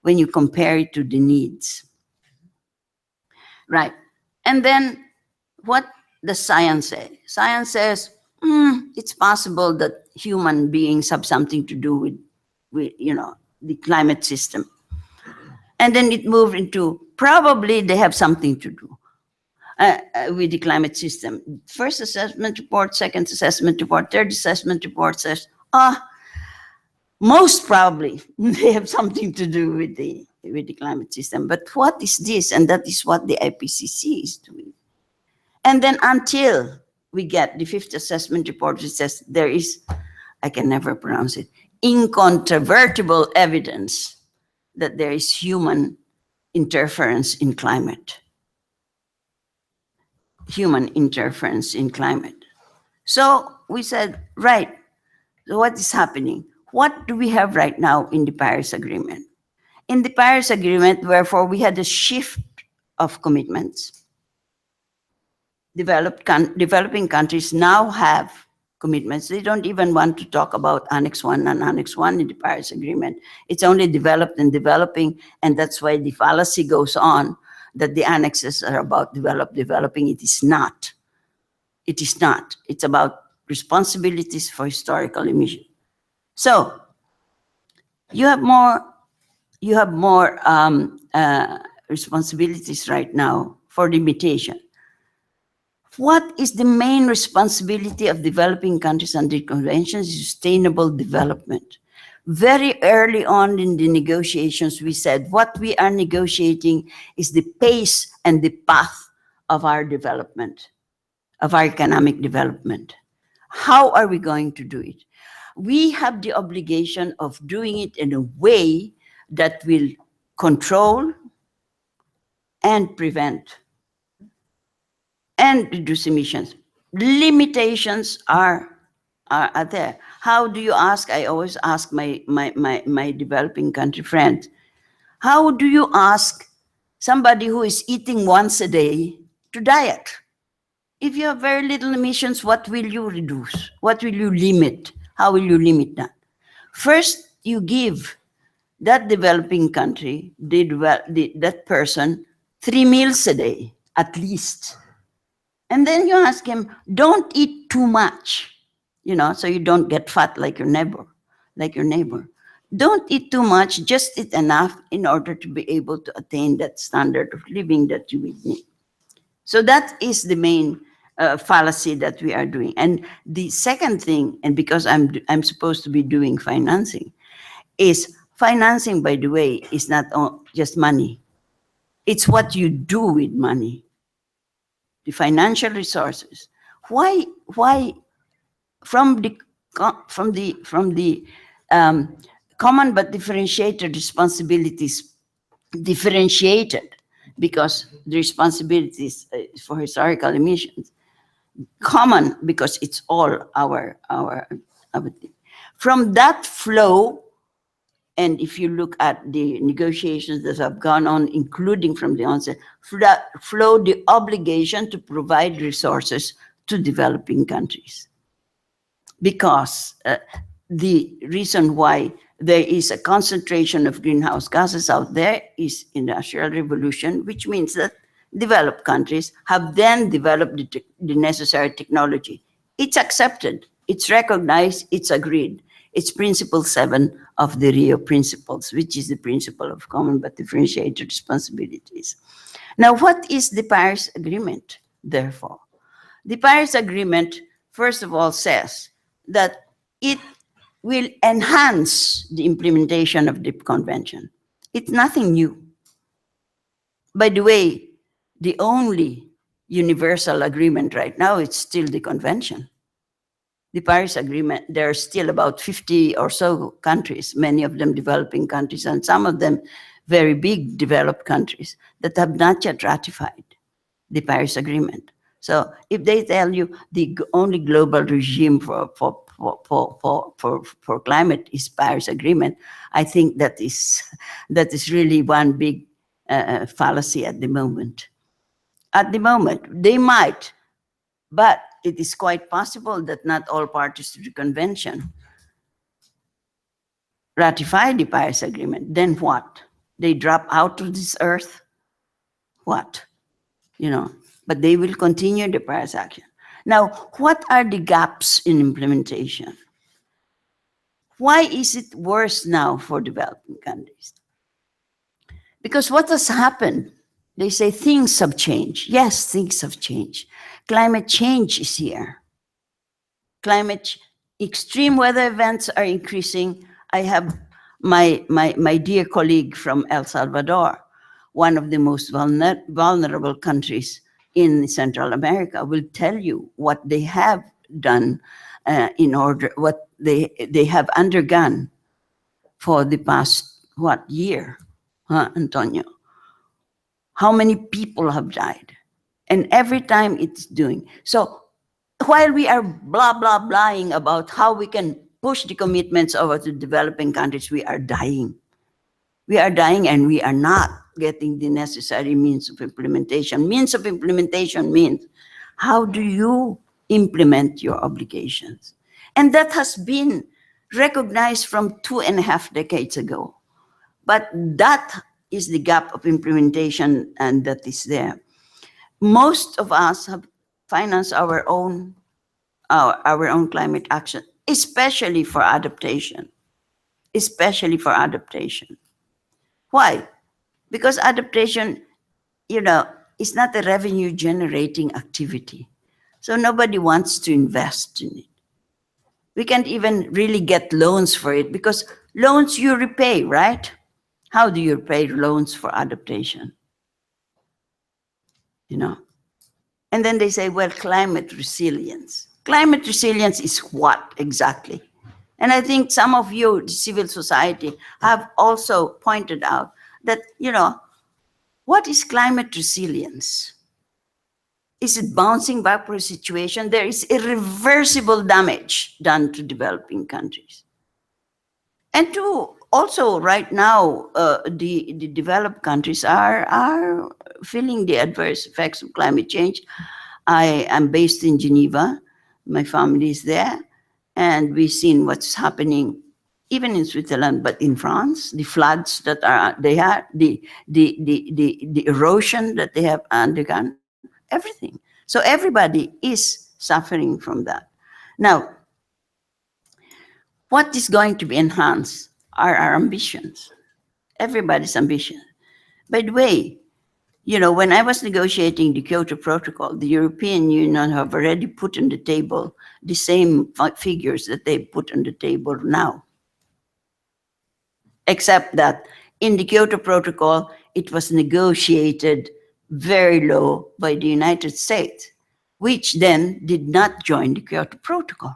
when you compare it to the needs. Right. And then what does science say? Science says it's possible that human beings have something to do with the climate system. And then it moved into probably they have something to do with the climate system. First assessment report, second assessment report, third assessment report says, most probably they have something to do with the climate system. But what is this? And that is what the IPCC is doing. And then until we get the fifth assessment report, which says there is, I can never pronounce it, incontrovertible evidence that there is human interference in climate. Human interference in climate. So we said, right, so what is happening? What do we have right now in the Paris Agreement? In the Paris Agreement, wherefore, we had a shift of commitments. Developing countries now have commitments. They don't even want to talk about Annex 1 and Annex 1 in the Paris Agreement. It's only developed and developing, and that's why the fallacy goes on that the annexes are about developing. It is not. It is not. It's about responsibilities for historical emission. So You have more, you have more responsibilities right now for limitation. What is the main responsibility of developing countries under conventions? Sustainable development. Very early on in the negotiations, we said what we are negotiating is the pace and the path of our development, of our economic development. How are we going to do it? We have the obligation of doing it in a way that will control and prevent and reduce emissions. Limitations are there. How do you ask? I always ask my developing country friends, how do you ask somebody who is eating once a day to diet? If you have very little emissions, what will you reduce? What will you limit? How will you limit that? First, you give that developing country, that person, 3 meals a day, at least. And then you ask him, don't eat too much, so you don't get fat like your neighbor. Don't eat too much, just eat enough in order to be able to attain that standard of living that you will need. So that is the main fallacy that we are doing. And the second thing, and because I'm supposed to be doing financing, is financing, by the way, is not just money. It's what you do with money. The financial resources. Why from the common but differentiated responsibilities, differentiated because the responsibilities for historical emissions, common because it's all our thing. From that flow, and if you look at the negotiations that have gone on, including from the onset, flow the obligation to provide resources to developing countries. Because the reason why there is a concentration of greenhouse gases out there is industrial revolution, which means that developed countries have then developed the necessary technology. It's accepted, it's recognized, it's agreed. It's Principle 7 of the Rio Principles, which is the principle of common but differentiated responsibilities. Now, what is the Paris Agreement, therefore? The Paris Agreement, first of all, says that it will enhance the implementation of the convention. It's nothing new. By the way, the only universal agreement right now is still the convention. The Paris Agreement, there are still about 50 or so countries, many of them developing countries, and some of them very big developed countries that have not yet ratified the Paris Agreement. So if they tell you the only global regime for climate is Paris Agreement, I think that is really one big fallacy at the moment. At the moment, they might, but it is quite possible that not all parties to the convention ratify the Paris Agreement. Then what? They drop out of this earth? What? But they will continue the Paris action. Now, what are the gaps in implementation? Why is it worse now for developing countries? Because what has happened? They say things have changed. Yes, things have changed. Climate change is here. Extreme weather events are increasing. I have my dear colleague from El Salvador, one of the most vulnerable countries in Central America, will tell you what they have done what they have undergone for the past, year, Antonio? How many people have died? And every time it's doing. So while we are blahing about how we can push the commitments over to developing countries, we are dying. We are dying and we are not getting the necessary means of implementation. Means of implementation means, how do you implement your obligations? And that has been recognized from 2.5 decades ago. But that is the gap of implementation, and that is there. Most of us have financed our own climate action, especially for adaptation. especially for adaptation. Why? Because adaptation, is not a revenue generating activity. So nobody wants to invest in it. We can't even really get loans for it because loans you repay, right? How do you repay loans for adaptation? And then they say, well, climate resilience. Climate resilience is what exactly? And I think some of you, the civil society, have also pointed out that, what is climate resilience? Is it bouncing back for a situation? There is irreversible damage done to developing countries. And to also right now, the developed countries are feeling the adverse effects of climate change. I am based in Geneva. My family is there. And we've seen what's happening even in Switzerland, but in France, the floods that they had, the erosion that they have undergone, everything. So everybody is suffering from that. Now, what is going to be enhanced are our ambitions, everybody's ambition. By the way, when I was negotiating the Kyoto Protocol, the European Union have already put on the table the same figures that they put on the table now. Except that in the Kyoto Protocol, it was negotiated very low by the United States, which then did not join the Kyoto Protocol.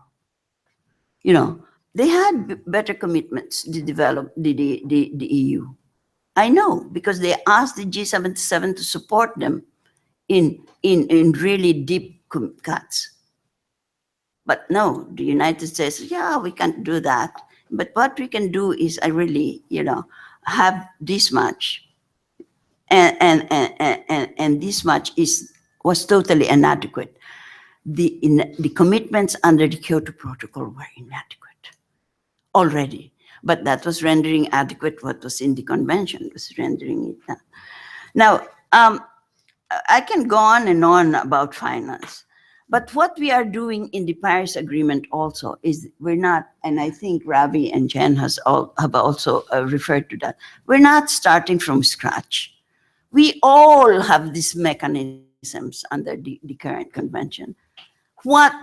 They had better commitments to develop the EU. I know, because they asked the G77 to support them in really deep cuts. But no, the United States, yeah, we can't do that. But what we can do is I really, have this much. And this much was totally inadequate. The commitments under the Kyoto Protocol were inadequate already. But that was rendering adequate what was in the convention, was rendering it down. Now, I can go on and on about finance. But what we are doing in the Paris Agreement also is we're not, and I think Ravi and Jen have also referred to that, we're not starting from scratch. We all have these mechanisms under the current convention. What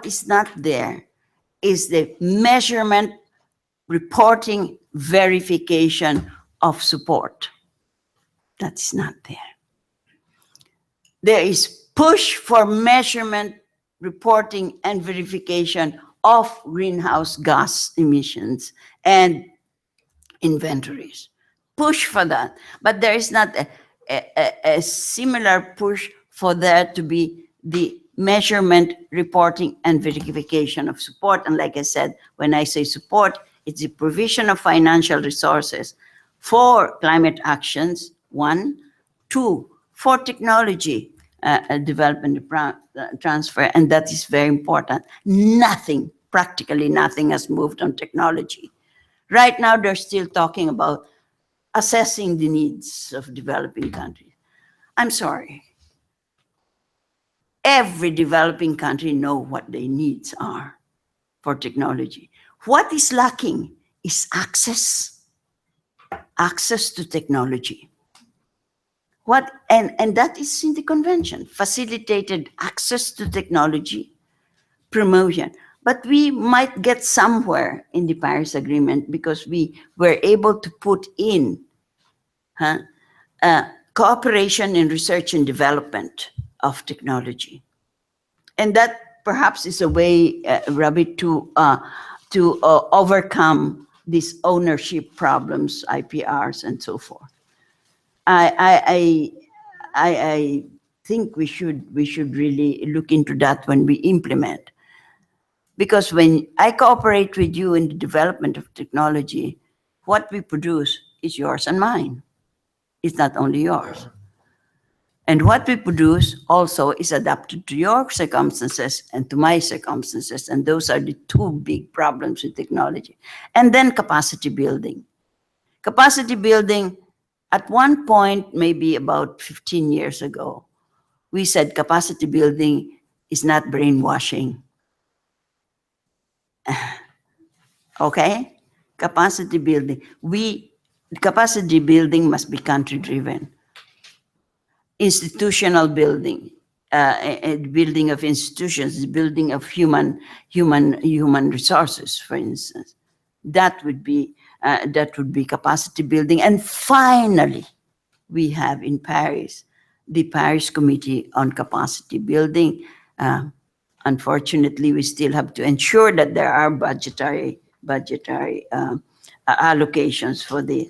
is not there is the measurement, reporting, verification of support. That's not there. There is push for measurement, reporting, and verification of greenhouse gas emissions and inventories. Push for that. But there is not a similar push for there to be the measurement, reporting, and verification of support. And like I said, when I say support, it's the provision of financial resources for climate actions, 1. 2, for technology development transfer, and that is very important. Nothing, practically nothing has moved on technology. Right now, they're still talking about assessing the needs of developing countries. I'm sorry. Every developing country knows what their needs are for technology. What is lacking is access to technology. And that is in the convention, facilitated access to technology, promotion. But we might get somewhere in the Paris Agreement because we were able to put in cooperation in research and development of technology. And that perhaps is a way, Ravi, to overcome these ownership problems, IPRs, and so forth. I think we should really look into that when we implement. Because when I cooperate with you in the development of technology, what we produce is yours and mine. It's not only yours. And what we produce also is adapted to your circumstances and to my circumstances. And those are the two big problems with technology. And then capacity building. Capacity building, at one point, maybe about 15 years ago, we said capacity building is not brainwashing. Okay? capacity building. Capacity building must be country driven. Institutional building, building of institutions, building of human resources, for instance. That would be capacity building. And finally, we have in Paris the Paris Committee on Capacity Building. Unfortunately, we still have to ensure that there are budgetary allocations for this.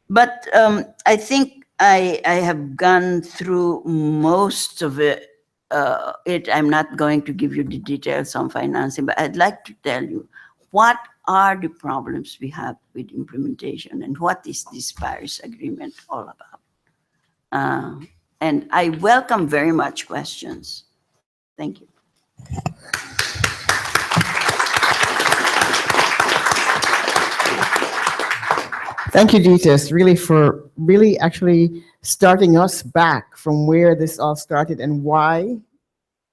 But I think I have gone through most of it. I'm not going to give you the details on financing, but I'd like to tell you what are the problems we have with implementation and what is this Paris Agreement all about. And I welcome very much questions. Thank you. Thank you, Ditas, really for actually starting us back from where this all started and why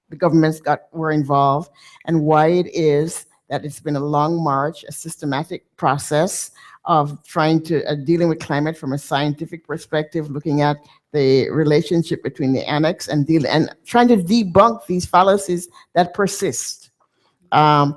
the governments were involved and why it is that it's been a long march, a systematic process of trying to dealing with climate from a scientific perspective, looking at the relationship between the annex and trying to debunk these fallacies that persist. And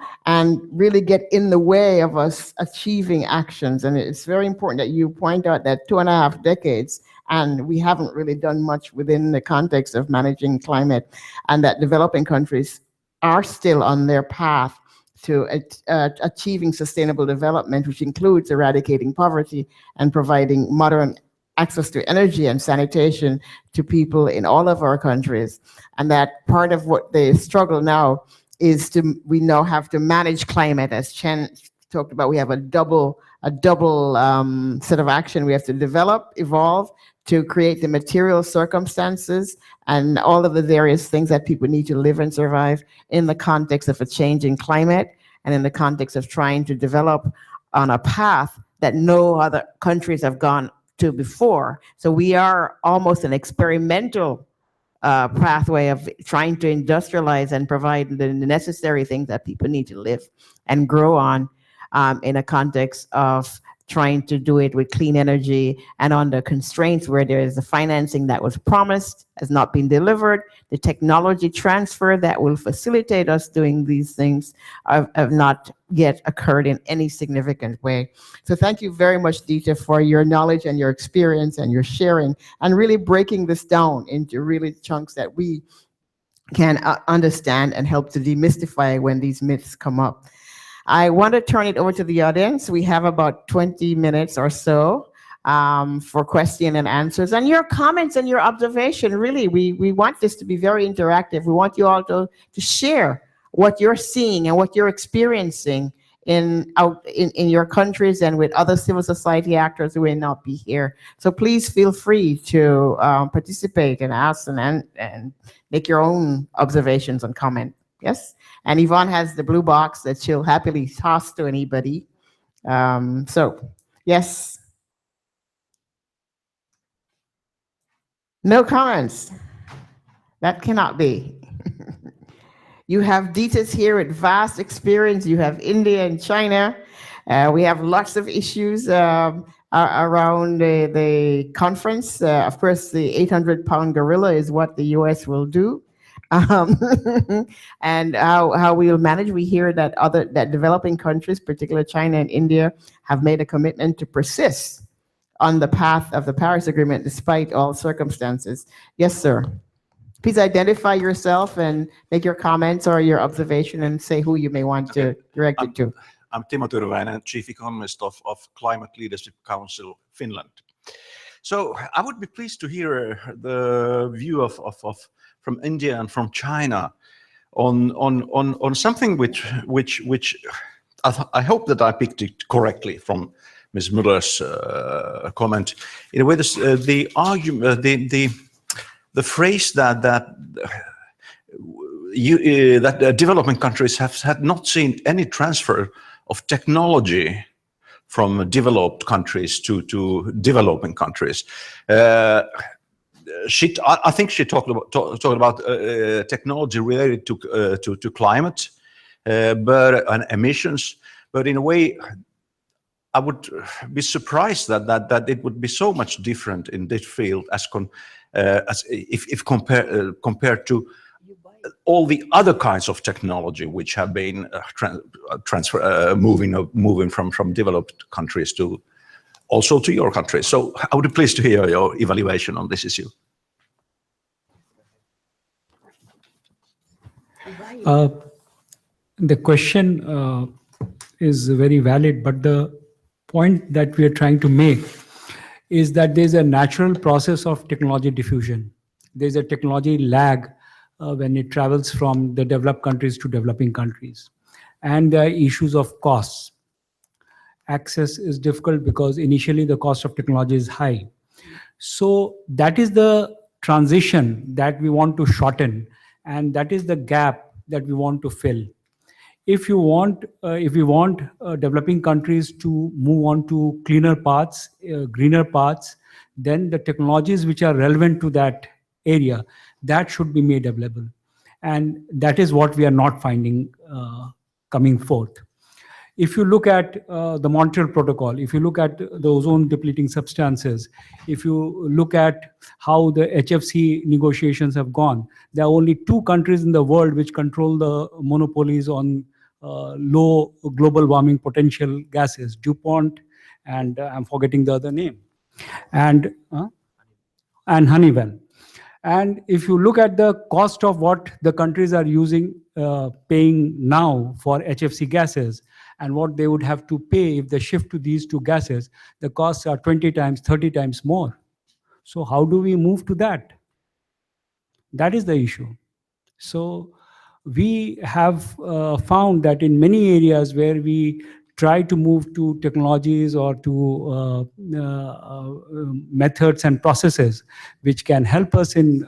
really get in the way of us achieving actions. And it's very important that you point out that 2.5 decades, and we haven't really done much within the context of managing climate, and that developing countries are still on their path to achieving sustainable development, which includes eradicating poverty and providing modern access to energy and sanitation to people in all of our countries. And that part of what they struggle now is we now have to manage climate, as Chen talked about. We have a double set of action. We have to develop, evolve, to create the material circumstances and all of the various things that people need to live and survive in the context of a changing climate and in the context of trying to develop on a path that no other countries have gone to before. So we are almost an experimental pathway of trying to industrialize and provide the necessary things that people need to live and grow on in a context of trying to do it with clean energy and under constraints where there is the financing that was promised has not been delivered. The technology transfer that will facilitate us doing these things have not yet occurred in any significant way. So thank you very much, Dita, for your knowledge and your experience and your sharing and really breaking this down into really chunks that we can understand and help to demystify when these myths come up. I want to turn it over to the audience. We have about 20 minutes or so for question and answers. And your comments and your observation, really, we want this to be very interactive. We want you all to share what you're seeing and what you're experiencing in your countries and with other civil society actors who may not be here. So please feel free to participate and ask and make your own observations and comment. Yes? And Yvonne has the blue box that she'll happily toss to anybody. So, yes. No comments. That cannot be. You have Ditas here with vast experience. You have India and China. We have lots of issues around the conference. Of course, the 800-pound gorilla is what the US will do. And how we will manage. We hear that developing countries, particularly China and India, have made a commitment to persist on the path of the Paris Agreement despite all circumstances. Yes, sir. Please identify yourself and make your comments or your observation and say who you may want to direct it to. I'm Timo Tyrväinen, Chief Economist of Climate Leadership Council, Finland. So I would be pleased to hear the view from India and from China on something which I hope that I picked it correctly from Ms. Muller's comment. In a way, the argument, the phrase that developing countries have not seen any transfer of technology from developed countries to developing countries. I think she talked about technology related to climate, and emissions. But in a way, I would be surprised that it would be so much different in this field as if compared to all the other kinds of technology which have been moving from developed countries to also to your country. So I would be pleased to hear your evaluation on this issue. The question is very valid, but the point that we are trying to make is that there's a natural process of technology diffusion. There's a technology lag when it travels from the developed countries to developing countries. And there are issues of costs. Access is difficult because initially the cost of technology is high. So that is the transition that we want to shorten, and that is the gap that we want to fill. If we want developing countries to move on to cleaner paths, greener paths, then the technologies which are relevant to that area, that should be made available. And that is what we are not finding coming forth. If you look at the Montreal Protocol, if you look at the ozone depleting substances, if you look at how the HFC negotiations have gone, there are only 2 countries in the world which control the monopolies on low global warming potential gases, DuPont, and I'm forgetting the other name, and Honeywell. And if you look at the cost of what the countries are paying now for HFC gases, and what they would have to pay if they shift to these 2 gases, the costs are 20 times, 30 times more. So how do we move to that? That is the issue. So we have found that in many areas where we try to move to technologies or to methods and processes which can help us in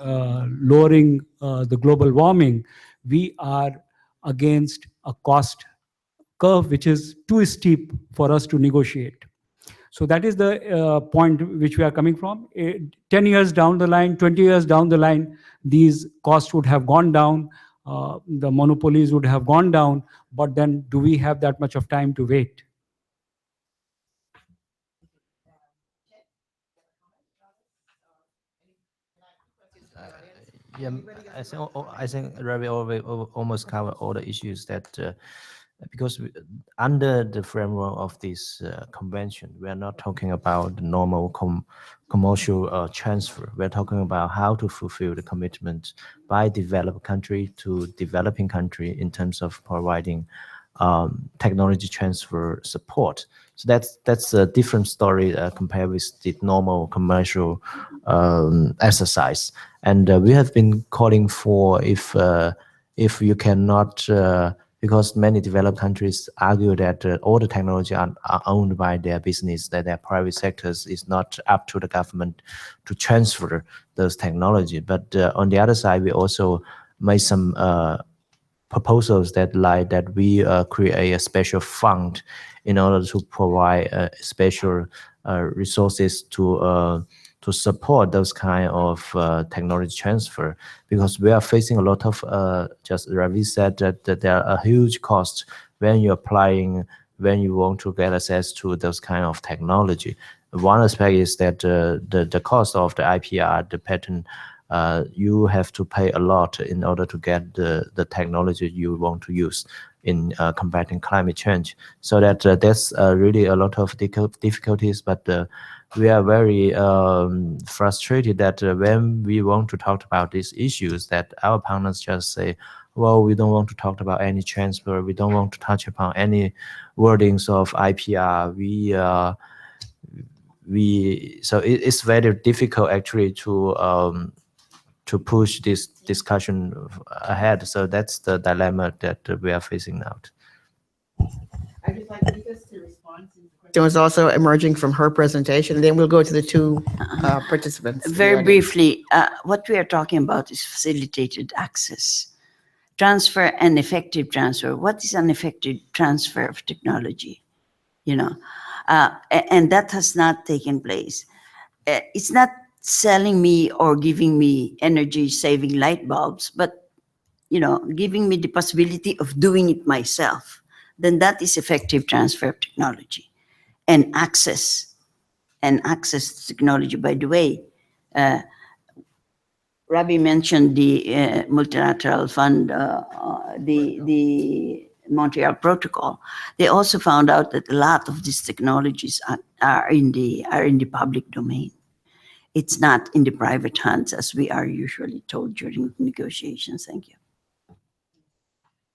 lowering the global warming, we are against a cost curve which is too steep for us to negotiate. So that is the point which we are coming from. 10 years down the line, 20 years down the line, these costs would have gone down, the monopolies would have gone down, but then do we have that much of time to wait? Yeah, I think Ravi almost covered all the issues that because under the framework of this convention, we are not talking about the normal commercial transfer. We're talking about how to fulfill the commitment by developed country to developing country in terms of providing technology transfer support. So that's a different story compared with the normal commercial exercise. And we have been calling for if you cannot, because many developed countries argue that all the technology are owned by their business, that their private sectors is not up to the government to transfer those technology. But on the other side, we also made some proposals that we create a special fund in order to provide special resources to support those kind of technology transfer, because we are facing a lot of, just Ravi said that there are a huge cost when you're applying, when you want to get access to those kind of technology. One aspect is that the cost of the IPR, the patent, you have to pay a lot in order to get the technology you want to use in combating climate change. So that there's really a lot of difficulties, but we are very frustrated that when we want to talk about these issues, that our partners just say, well, we don't want to talk about any transfer, we don't want to touch upon any wordings of IPR. So it's very difficult actually to push this discussion ahead. So that's the dilemma that we are facing now. I'd just like Vikas to respond to the question. It was also emerging from her presentation, and then we'll go to the 2 participants. Very briefly, what we are talking about is facilitated access, transfer and effective transfer. What is an effective transfer of technology? You know, and that has not taken place. It's not selling me or giving me energy saving light bulbs, but giving me the possibility of doing it myself. Then that is effective transfer of technology. and access to technology. By the way, Ravi mentioned the multilateral fund, the Montreal Protocol. They also found out that a lot of these technologies are in the public domain. It's not in the private hands, as we are usually told during negotiations. Thank you.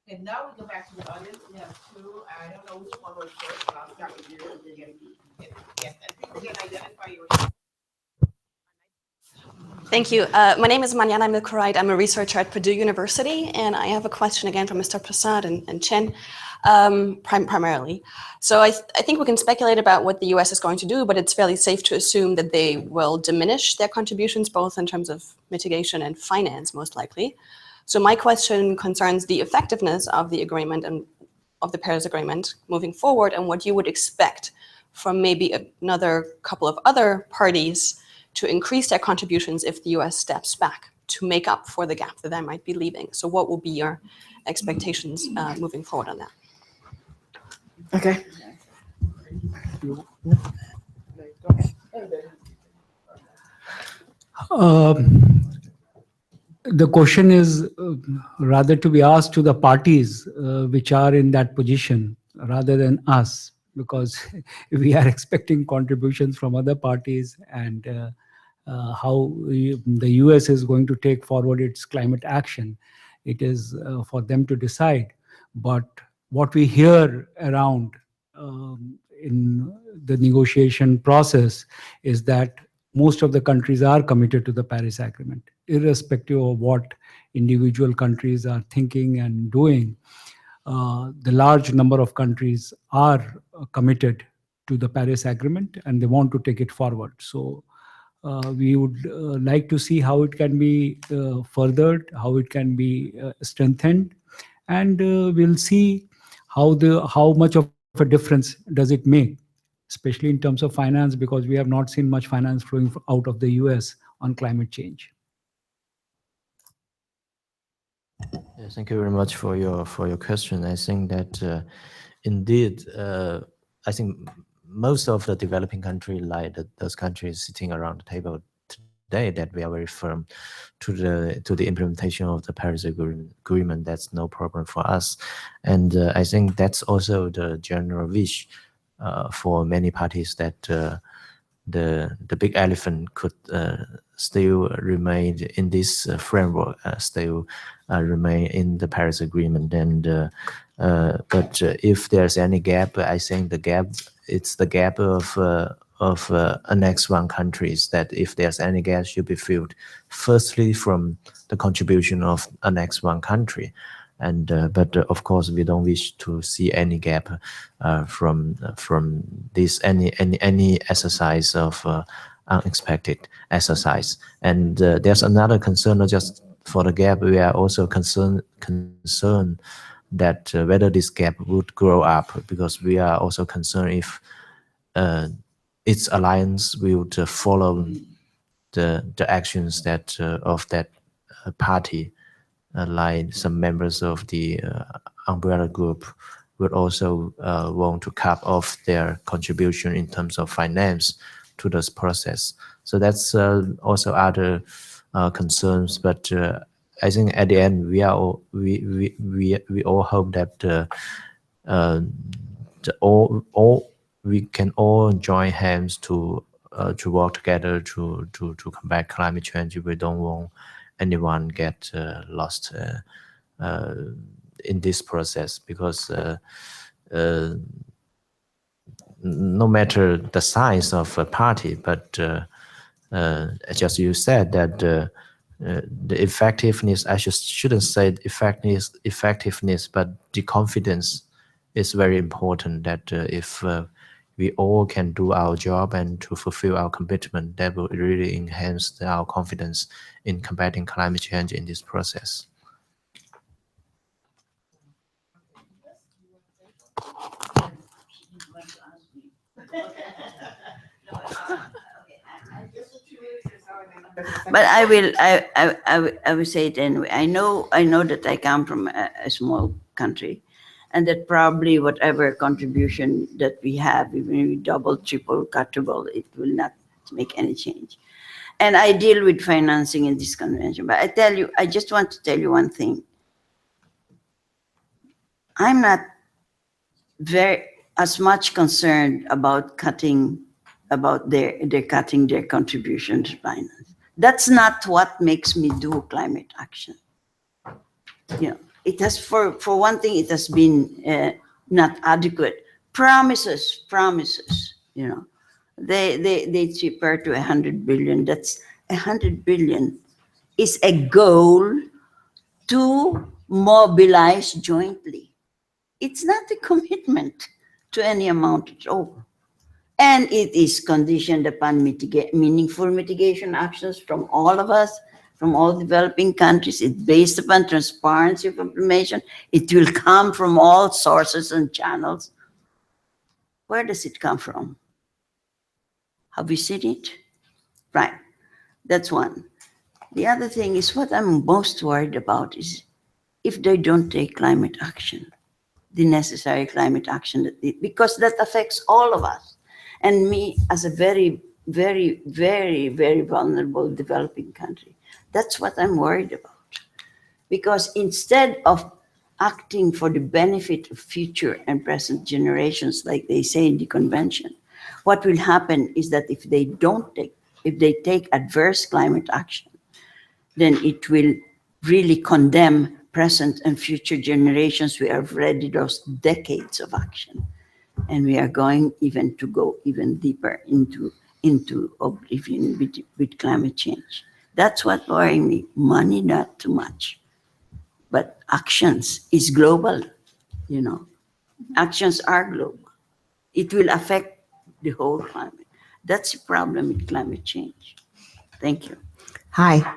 And now we go back to the audience. We have two. I don't know which one was first, but I'll start with you. And then yes, and please again identify yourself. Thank you. My name is Manjana Milkorite. I'm a researcher at Purdue University, and I have a question again for Mr. Prasad and Chen, primarily. So I think we can speculate about what the US is going to do, but it's fairly safe to assume that they will diminish their contributions, both in terms of mitigation and finance, most likely. So my question concerns the effectiveness of the agreement and of the Paris Agreement moving forward, and what you would expect from maybe another couple of other parties to increase their contributions if the US steps back to make up for the gap that they might be leaving. So what will be your expectations moving forward on that? Okay. The question is rather to be asked to the parties which are in that position rather than us, because we are expecting contributions from other parties, and how the US is going to take forward its climate action. It is for them to decide. But what we hear around in the negotiation process is that most of the countries are committed to the Paris Agreement, irrespective of what individual countries are thinking and doing. The large number of countries are committed to the Paris Agreement, and they want to take it forward. So we would like to see how it can be furthered, how it can be strengthened, and we'll see how much of a difference does it make, especially in terms of finance, because we have not seen much finance flowing out of the US on climate change. Yeah, thank you very much for your question. I think that indeed, I think most of the developing countries, like those countries sitting around the table today, that we are very firm to the implementation of the Paris Agreement. That's no problem for us, and I think that's also the general wish for many parties, that the big elephant could still remain in this framework, still remain in the Paris Agreement. And but if there's any gap, I think it's the gap of Annex 1 countries, that if there's any gap, should be filled firstly from the contribution of Annex 1 country. And but of course we don't wish to see any gap from this any exercise of unexpected exercise. And there's another concern, not just for the gap. We are also concerned that whether this gap would grow up, because we are also concerned if its alliance would follow the actions that of that party. Like some members of the umbrella group would also want to cut off their contribution in terms of finance to this process. So that's also other concerns. But I think at the end, we all hope that we can all join hands to work together to combat climate change. We don't want anyone get lost in this process, because no matter the size of a party, but just you said that the effectiveness, I shouldn't say effectiveness, but the confidence is very important, that if we all can do our job and to fulfill our commitment, that will really enhance our confidence in combating climate change in this process. But I will say it anyway. I know that I come from a small country, and that probably whatever contribution that we have, even if we double, triple, quadruple, it will not make any change. And I deal with financing in this convention, but I tell you, I just want to tell you one thing. I'm not very as much concerned about cutting, about their cutting their contribution to finance. That's not what makes me do climate action. You know, it has, for one thing, it has been not adequate. Promises, you know. They cheaper to 100 billion. That's 100 billion is a goal to mobilize jointly. It's not a commitment to any amount at all. And it is conditioned upon meaningful mitigation actions from all of us, from all developing countries. It's based upon transparency of information. It will come from all sources and channels. Where does it come from? Have we seen it? Right, that's one. The other thing is, what I'm most worried about is if they don't take climate action, the necessary climate action, because that affects all of us. And me as a very, very, very, very vulnerable developing country. That's what I'm worried about. Because instead of acting for the benefit of future and present generations, like they say in the convention, what will happen is that if they take adverse climate action, then it will really condemn present and future generations. We have already lost decades of action, and we are going to go even deeper into oblivion with climate change. That's what worries me. Money, not too much, but actions is global. You know, actions are global. It will affect the whole climate. That's the problem with climate change. Thank you. Hi.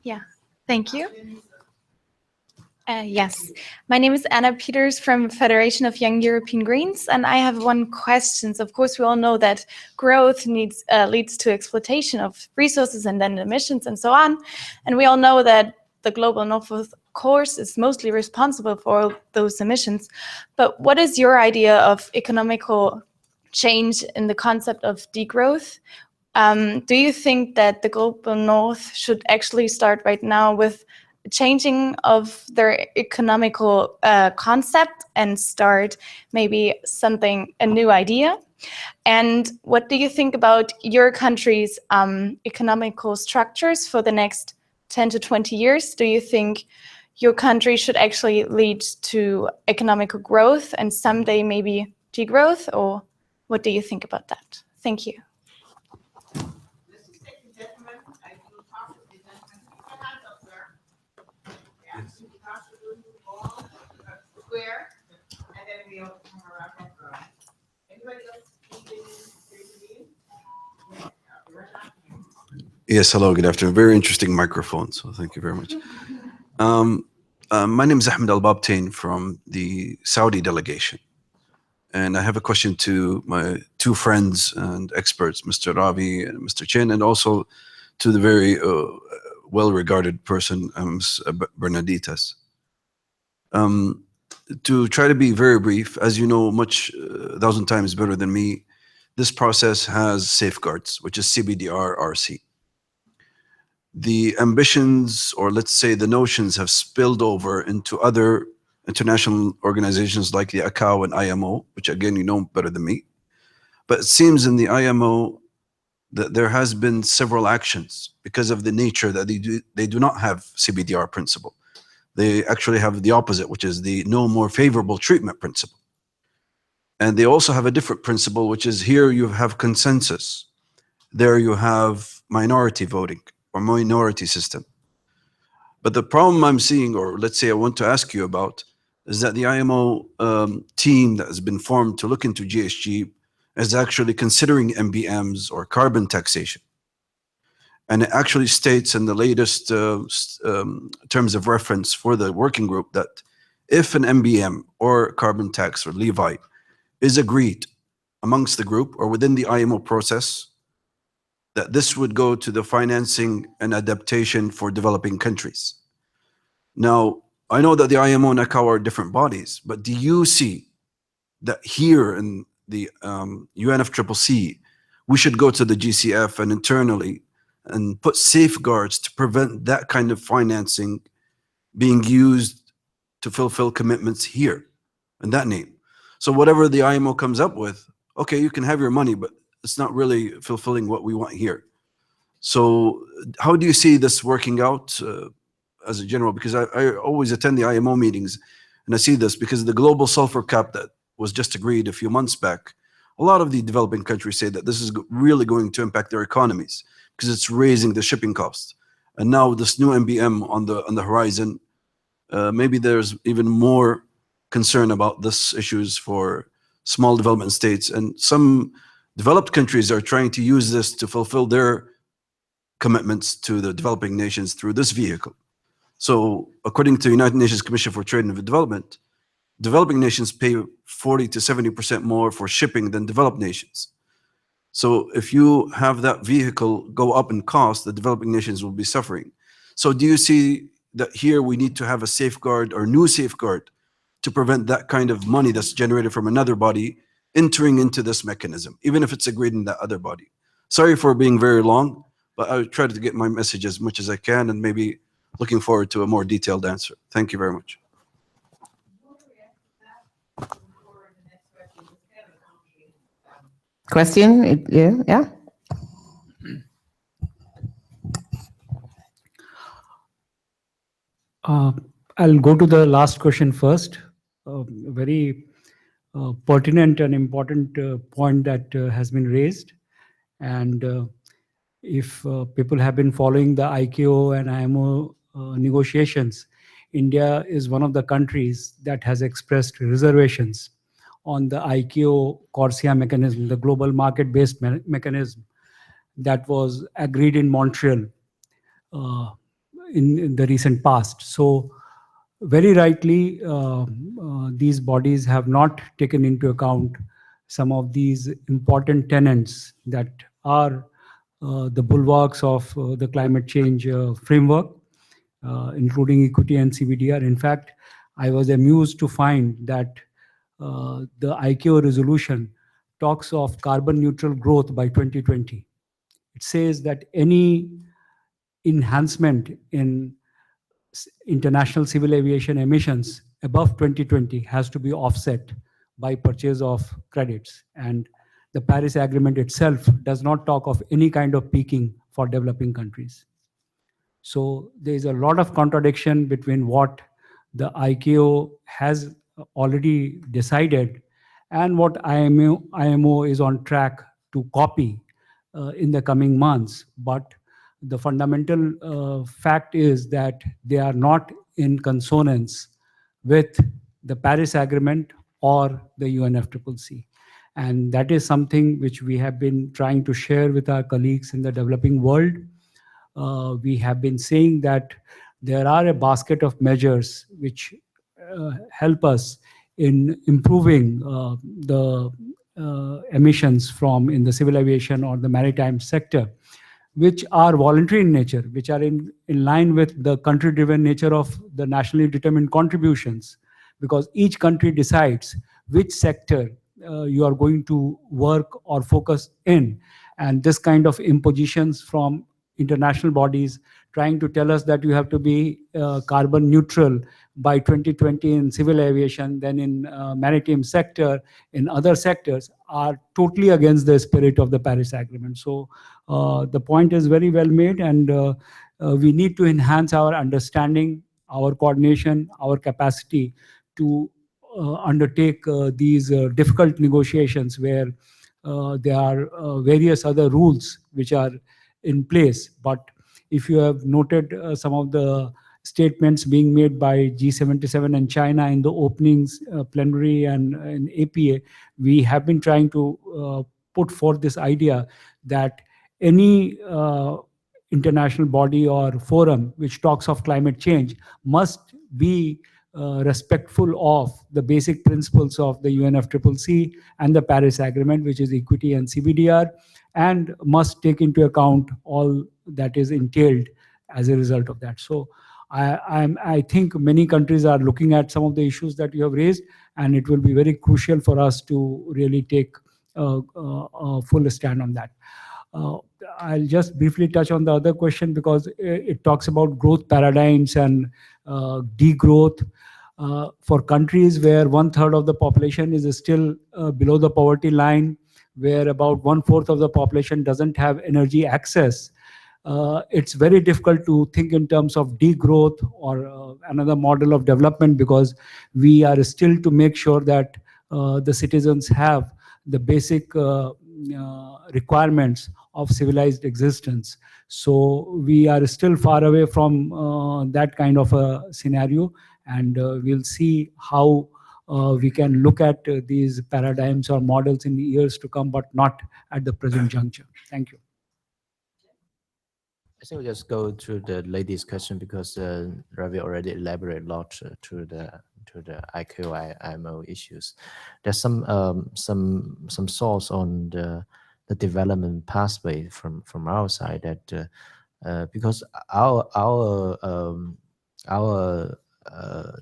Yeah, thank you. Yes, my name is Anna Peters from Federation of Young European Greens, and I have one question. Of course, we all know that growth leads to exploitation of resources and then emissions and so on. And we all know that the global north, of course, is mostly responsible for all those emissions. But what is your idea of economical change in the concept of degrowth? Do you think that the global north should actually start right now with changing of their economical concept and start maybe a new idea? And what do you think about your country's economical structures for the next 10 to 20 years? Do you think your country should actually lead to economical growth and someday maybe degrowth? Or what do you think about that? Thank you. Yes, hello, good afternoon. Very interesting microphone, so thank you very much. My name is Ahmed Al-Babtain from the Saudi delegation. And I have a question to my two friends and experts, Mr. Ravi and Mr. Chen, and also to the very well-regarded person, Ms. Bernaditas. To try to be very brief, as you know much, 1,000 times better than me, this process has safeguards, which is CBDR-RC. The ambitions, or let's say the notions, have spilled over into other international organizations like the ICAO and IMO, which again, you know better than me. But it seems in the IMO that there has been several actions because of the nature that they do not have CBDR principle. They actually have the opposite, which is the no more favorable treatment principle. And they also have a different principle, which is here you have consensus. There you have minority voting or minority system. But the problem I'm seeing, or let's say I want to ask you about, is that the IMO team that has been formed to look into GHG is actually considering MBMs or carbon taxation. And it actually states in the latest terms of reference for the working group that if an MBM or carbon tax or levy is agreed amongst the group or within the IMO process, that this would go to the financing and adaptation for developing countries. Now, I know that the IMO and ICAO are different bodies, but do you see that here in the UNFCCC, we should go to the GCF and internally and put safeguards to prevent that kind of financing being used to fulfill commitments here in that name? So whatever the IMO comes up with, okay, you can have your money, but it's not really fulfilling what we want here. So how do you see this working out as a general? Because I always attend the IMO meetings and I see this because the global sulfur cap that was just agreed a few months back, a lot of the developing countries say that this is really going to impact their economies because it's raising the shipping costs. And now this new MBM on the horizon, maybe there's even more concern about this issues for small development states. And some developed countries are trying to use this to fulfill their commitments to the developing nations through this vehicle. So according to United Nations Commission for Trade and Development, developing nations pay 40 to 70% more for shipping than developed nations. So if you have that vehicle go up in cost, the developing nations will be suffering. So do you see that here we need to have a safeguard or new safeguard to prevent that kind of money that's generated from another body entering into this mechanism, even if it's agreed in that other body? Sorry for being very long, but I try to get my message as much as I can and maybe looking forward to a more detailed answer. Thank you very much. Question? Yeah. I'll go to the last question first. Very pertinent and important point that has been raised. And if people have been following the ICAO and IMO negotiations, India is one of the countries that has expressed reservations on the ICAO CORSIA mechanism, the global market-based mechanism that was agreed in Montreal in the recent past. So very rightly, these bodies have not taken into account some of these important tenets that are the bulwarks of the climate change framework, including equity and CBDR. In fact, I was amused to find that the ICAO resolution talks of carbon neutral growth by 2020. It says that any enhancement in international civil aviation emissions above 2020 has to be offset by purchase of credits. And the Paris Agreement itself does not talk of any kind of peaking for developing countries. So there is a lot of contradiction between what the ICAO has already decided and what IMO is on track to copy in the coming months. But the fundamental fact is that they are not in consonance with the Paris Agreement or the UNFCCC. And that is something which we have been trying to share with our colleagues in the developing world. We have been saying that there are a basket of measures which help us in improving the emissions from in the civil aviation or the maritime sector, which are voluntary in nature, which are in line with the country-driven nature of the nationally determined contributions, because each country decides which sector you are going to work or focus in. And this kind of impositions from international bodies trying to tell us that you have to be carbon neutral by 2020 in civil aviation, then in maritime sector, in other sectors, are totally against the spirit of the Paris Agreement. So the point is very well made, and we need to enhance our understanding, our coordination, our capacity to undertake these difficult negotiations where there are various other rules which are in place. But if you have noted some of the statements being made by G77 and China in the openings plenary and in APA, we have been trying to put forth this idea that any international body or forum which talks of climate change must be respectful of the basic principles of the UNFCCC and the Paris Agreement, which is equity and CBDR, and must take into account all that is entailed as a result of that. So I think many countries are looking at some of the issues that you have raised, and it will be very crucial for us to really take a full stand on that. I'll just briefly touch on the other question because it talks about growth paradigms and degrowth. For countries where 1/3 of the population is still below the poverty line, where about 1/4 of the population doesn't have energy access, it's very difficult to think in terms of degrowth or another model of development, because we are still to make sure that the citizens have the basic requirements of civilized existence. So we are still far away from that kind of a scenario, and we'll see how we can look at these paradigms or models in the years to come, but not at the present juncture. Thank you. I think we'll just go to the lady's question because Ravi already elaborated a lot to the IQ, IMO issues. There's some source on the development pathway from our side that because our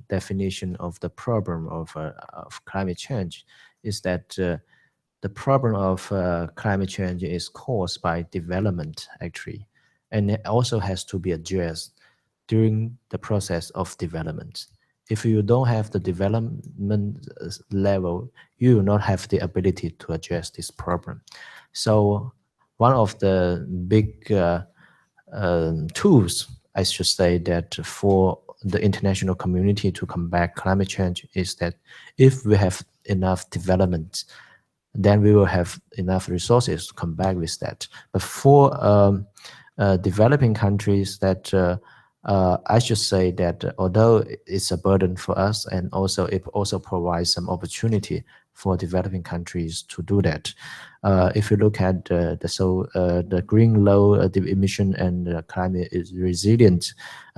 definition of the problem of climate change is that the problem of climate change is caused by development, actually, and it also has to be addressed during the process of development. If you don't have the development level, you will not have the ability to address this problem. So one of the big tools, I should say, that for the international community to combat climate change is that if we have enough development, then we will have enough resources to come back with that. But for developing countries, that I should say that although it's a burden for us, and also it also provides some opportunity for developing countries to do that. If you look at the green low emission and climate is resilient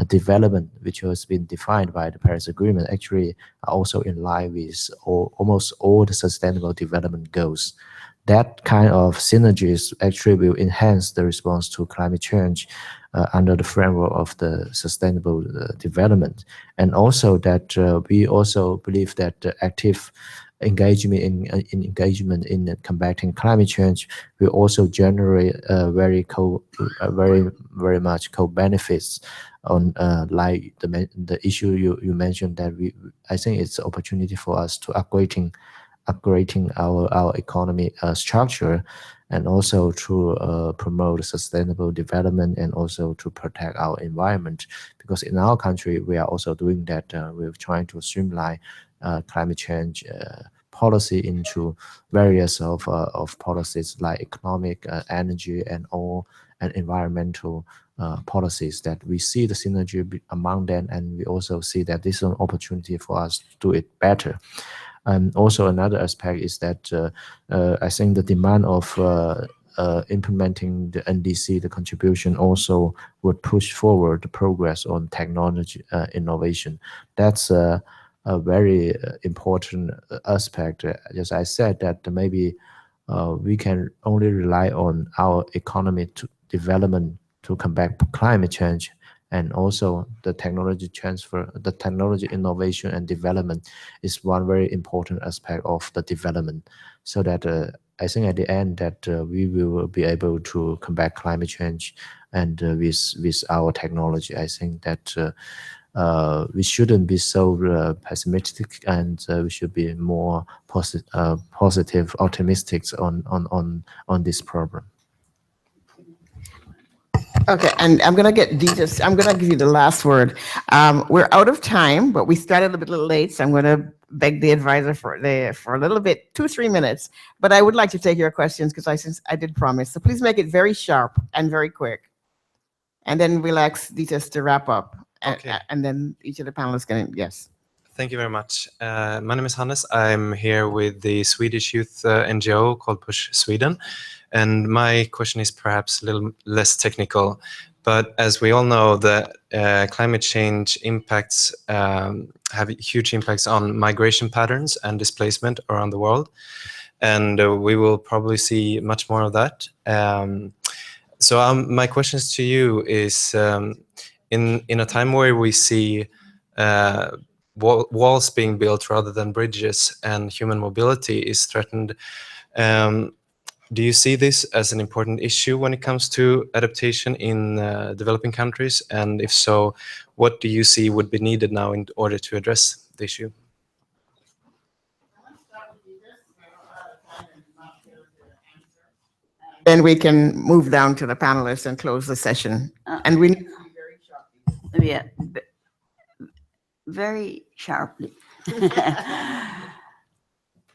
development, which has been defined by the Paris Agreement, actually are also in line with almost all the sustainable development goals. That kind of synergies actually will enhance the response to climate change under the framework of the sustainable development. And also that we also believe that the active engagement in combating climate change will also generate very much co-benefits on like the issue you mentioned, that I think it's an opportunity for us to upgrading our economy structure, and also to promote sustainable development, and also to protect our environment. Because in our country, we are also doing that. We're trying to streamline climate change policy into various of policies like economic, energy, and environmental policies, that we see the synergy among them, and we also see that this is an opportunity for us to do it better. And also another aspect is that I think the demand of implementing the NDC, the contribution, also would push forward the progress on technology innovation. That's a very important aspect. As I said, that maybe we can only rely on our economy to development to combat climate change, and also the technology transfer, the technology innovation and development is one very important aspect of the development. So that I think at the end that we will be able to combat climate change, and with our technology, I think that we shouldn't be so pessimistic, and we should be more positive, optimistic on this problem. Okay, and I'm gonna get details. I'm gonna give you the last word. We're out of time, but we started a little late, so I'm gonna beg the advisor for a little bit, 2-3 minutes. But I would like to take your questions since I did promise. So please make it very sharp and very quick, and then we'll ask Ditas to wrap up. Okay. And then each of the panelists can, yes. Thank you very much. My name is Hannes. I'm here with the Swedish youth NGO called Push Sweden. And my question is perhaps a little less technical, but as we all know, that climate change impacts have huge impacts on migration patterns and displacement around the world. And we will probably see much more of that. So my questions to you is, in a time where we see walls being built rather than bridges and human mobility is threatened, do you see this as an important issue when it comes to adaptation in developing countries? And if so, what do you see would be needed now in order to address the issue? Then we can move down to the panelists and close the session. And we need Yeah, very sharply.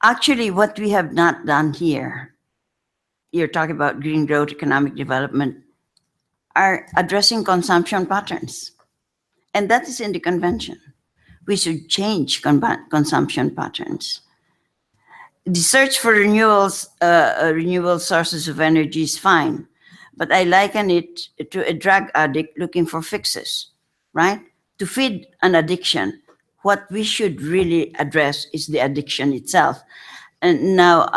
Actually, what we have not done here, you're talking about green growth, economic development, are addressing consumption patterns. And that is in the convention. We should change consumption patterns. The search for renewable sources of energy is fine, but I liken it to a drug addict looking for fixes, right? To feed an addiction, what we should really address is the addiction itself. And now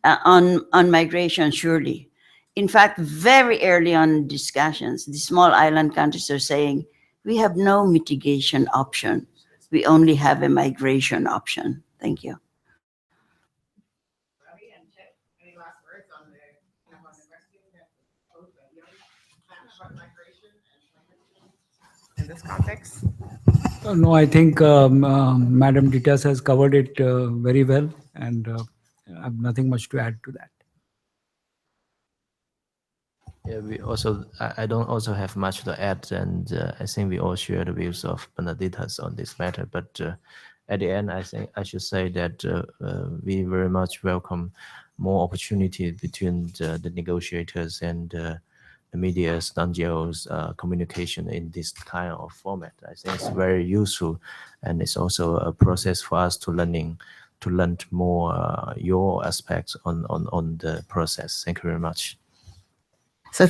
on migration, surely. In fact, very early on discussions, the small island countries are saying, we have no mitigation option. We only have a migration option. Thank you. in this context. No, I think Madam Ditas has covered it very well, and I have nothing much to add to that. Yeah, we also, I don't also have much to add, and I think we all share the views of Benedictus on this matter. But at the end, I think I should say that we very much welcome more opportunity between the negotiators and the media's, NGOs, communication in this kind of format. I think it's very useful, and it's also a process for us to learn more your aspects on the process. Thank you very much. So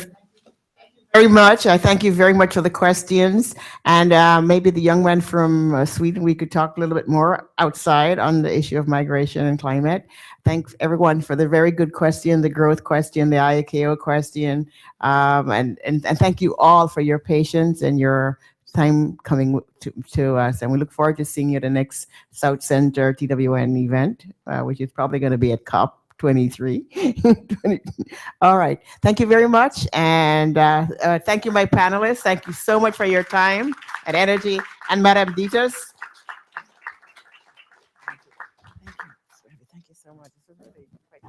very much. I thank you very much for the questions. And maybe the young man from Sweden, we could talk a little bit more outside on the issue of migration and climate. Thanks everyone for the very good question, the growth question, the ICAO question. And thank you all for your patience and your time coming to us. And we look forward to seeing you at the next South Center TWN event, which is probably going to be at COP 23. All right. Thank you very much. And thank you, my panelists. Thank you so much for your time and energy. And Madam Ditas. Thank you so much. This was really quite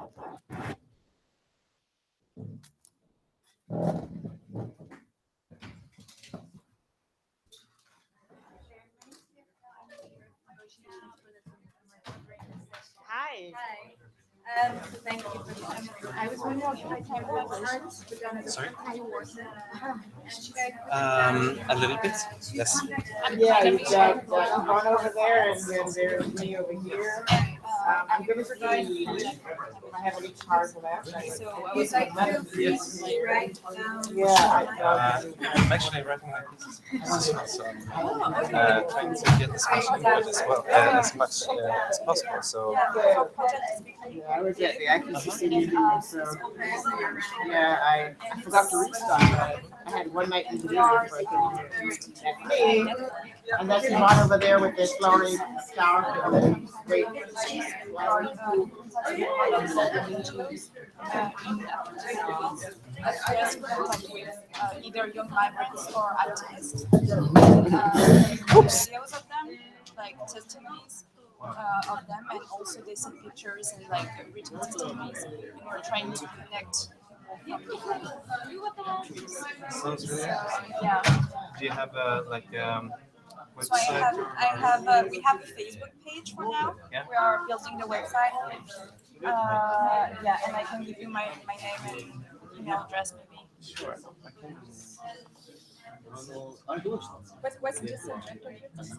Hi. Thank you for coming. I was wondering if my time was Sorry? A little bit, yes. Yeah, you've got one over there, and then there's me over here. I'm going to see. I have a little card for that. Yes. Yeah. I'm actually writing my thesis, so I'm trying to get as much input as well, as much as possible. So Yeah, I was at the IPCC meeting, so yeah, I forgot to restart. I had one night in the meeting, so I couldn't hear. Me, and that's Yvonne over there with this flowery scarf. Great. Either young migrants or activists. Videos of them, like testimonies of them, and also they send pictures and like written testimonies, and we're trying to connect from different countries. sounds really interesting. Yeah. Do you have a So we have a Facebook page for now. Yeah. We are building the website. Yeah, and I can give you my name and email address maybe. Sure. What's the subject of your thesis?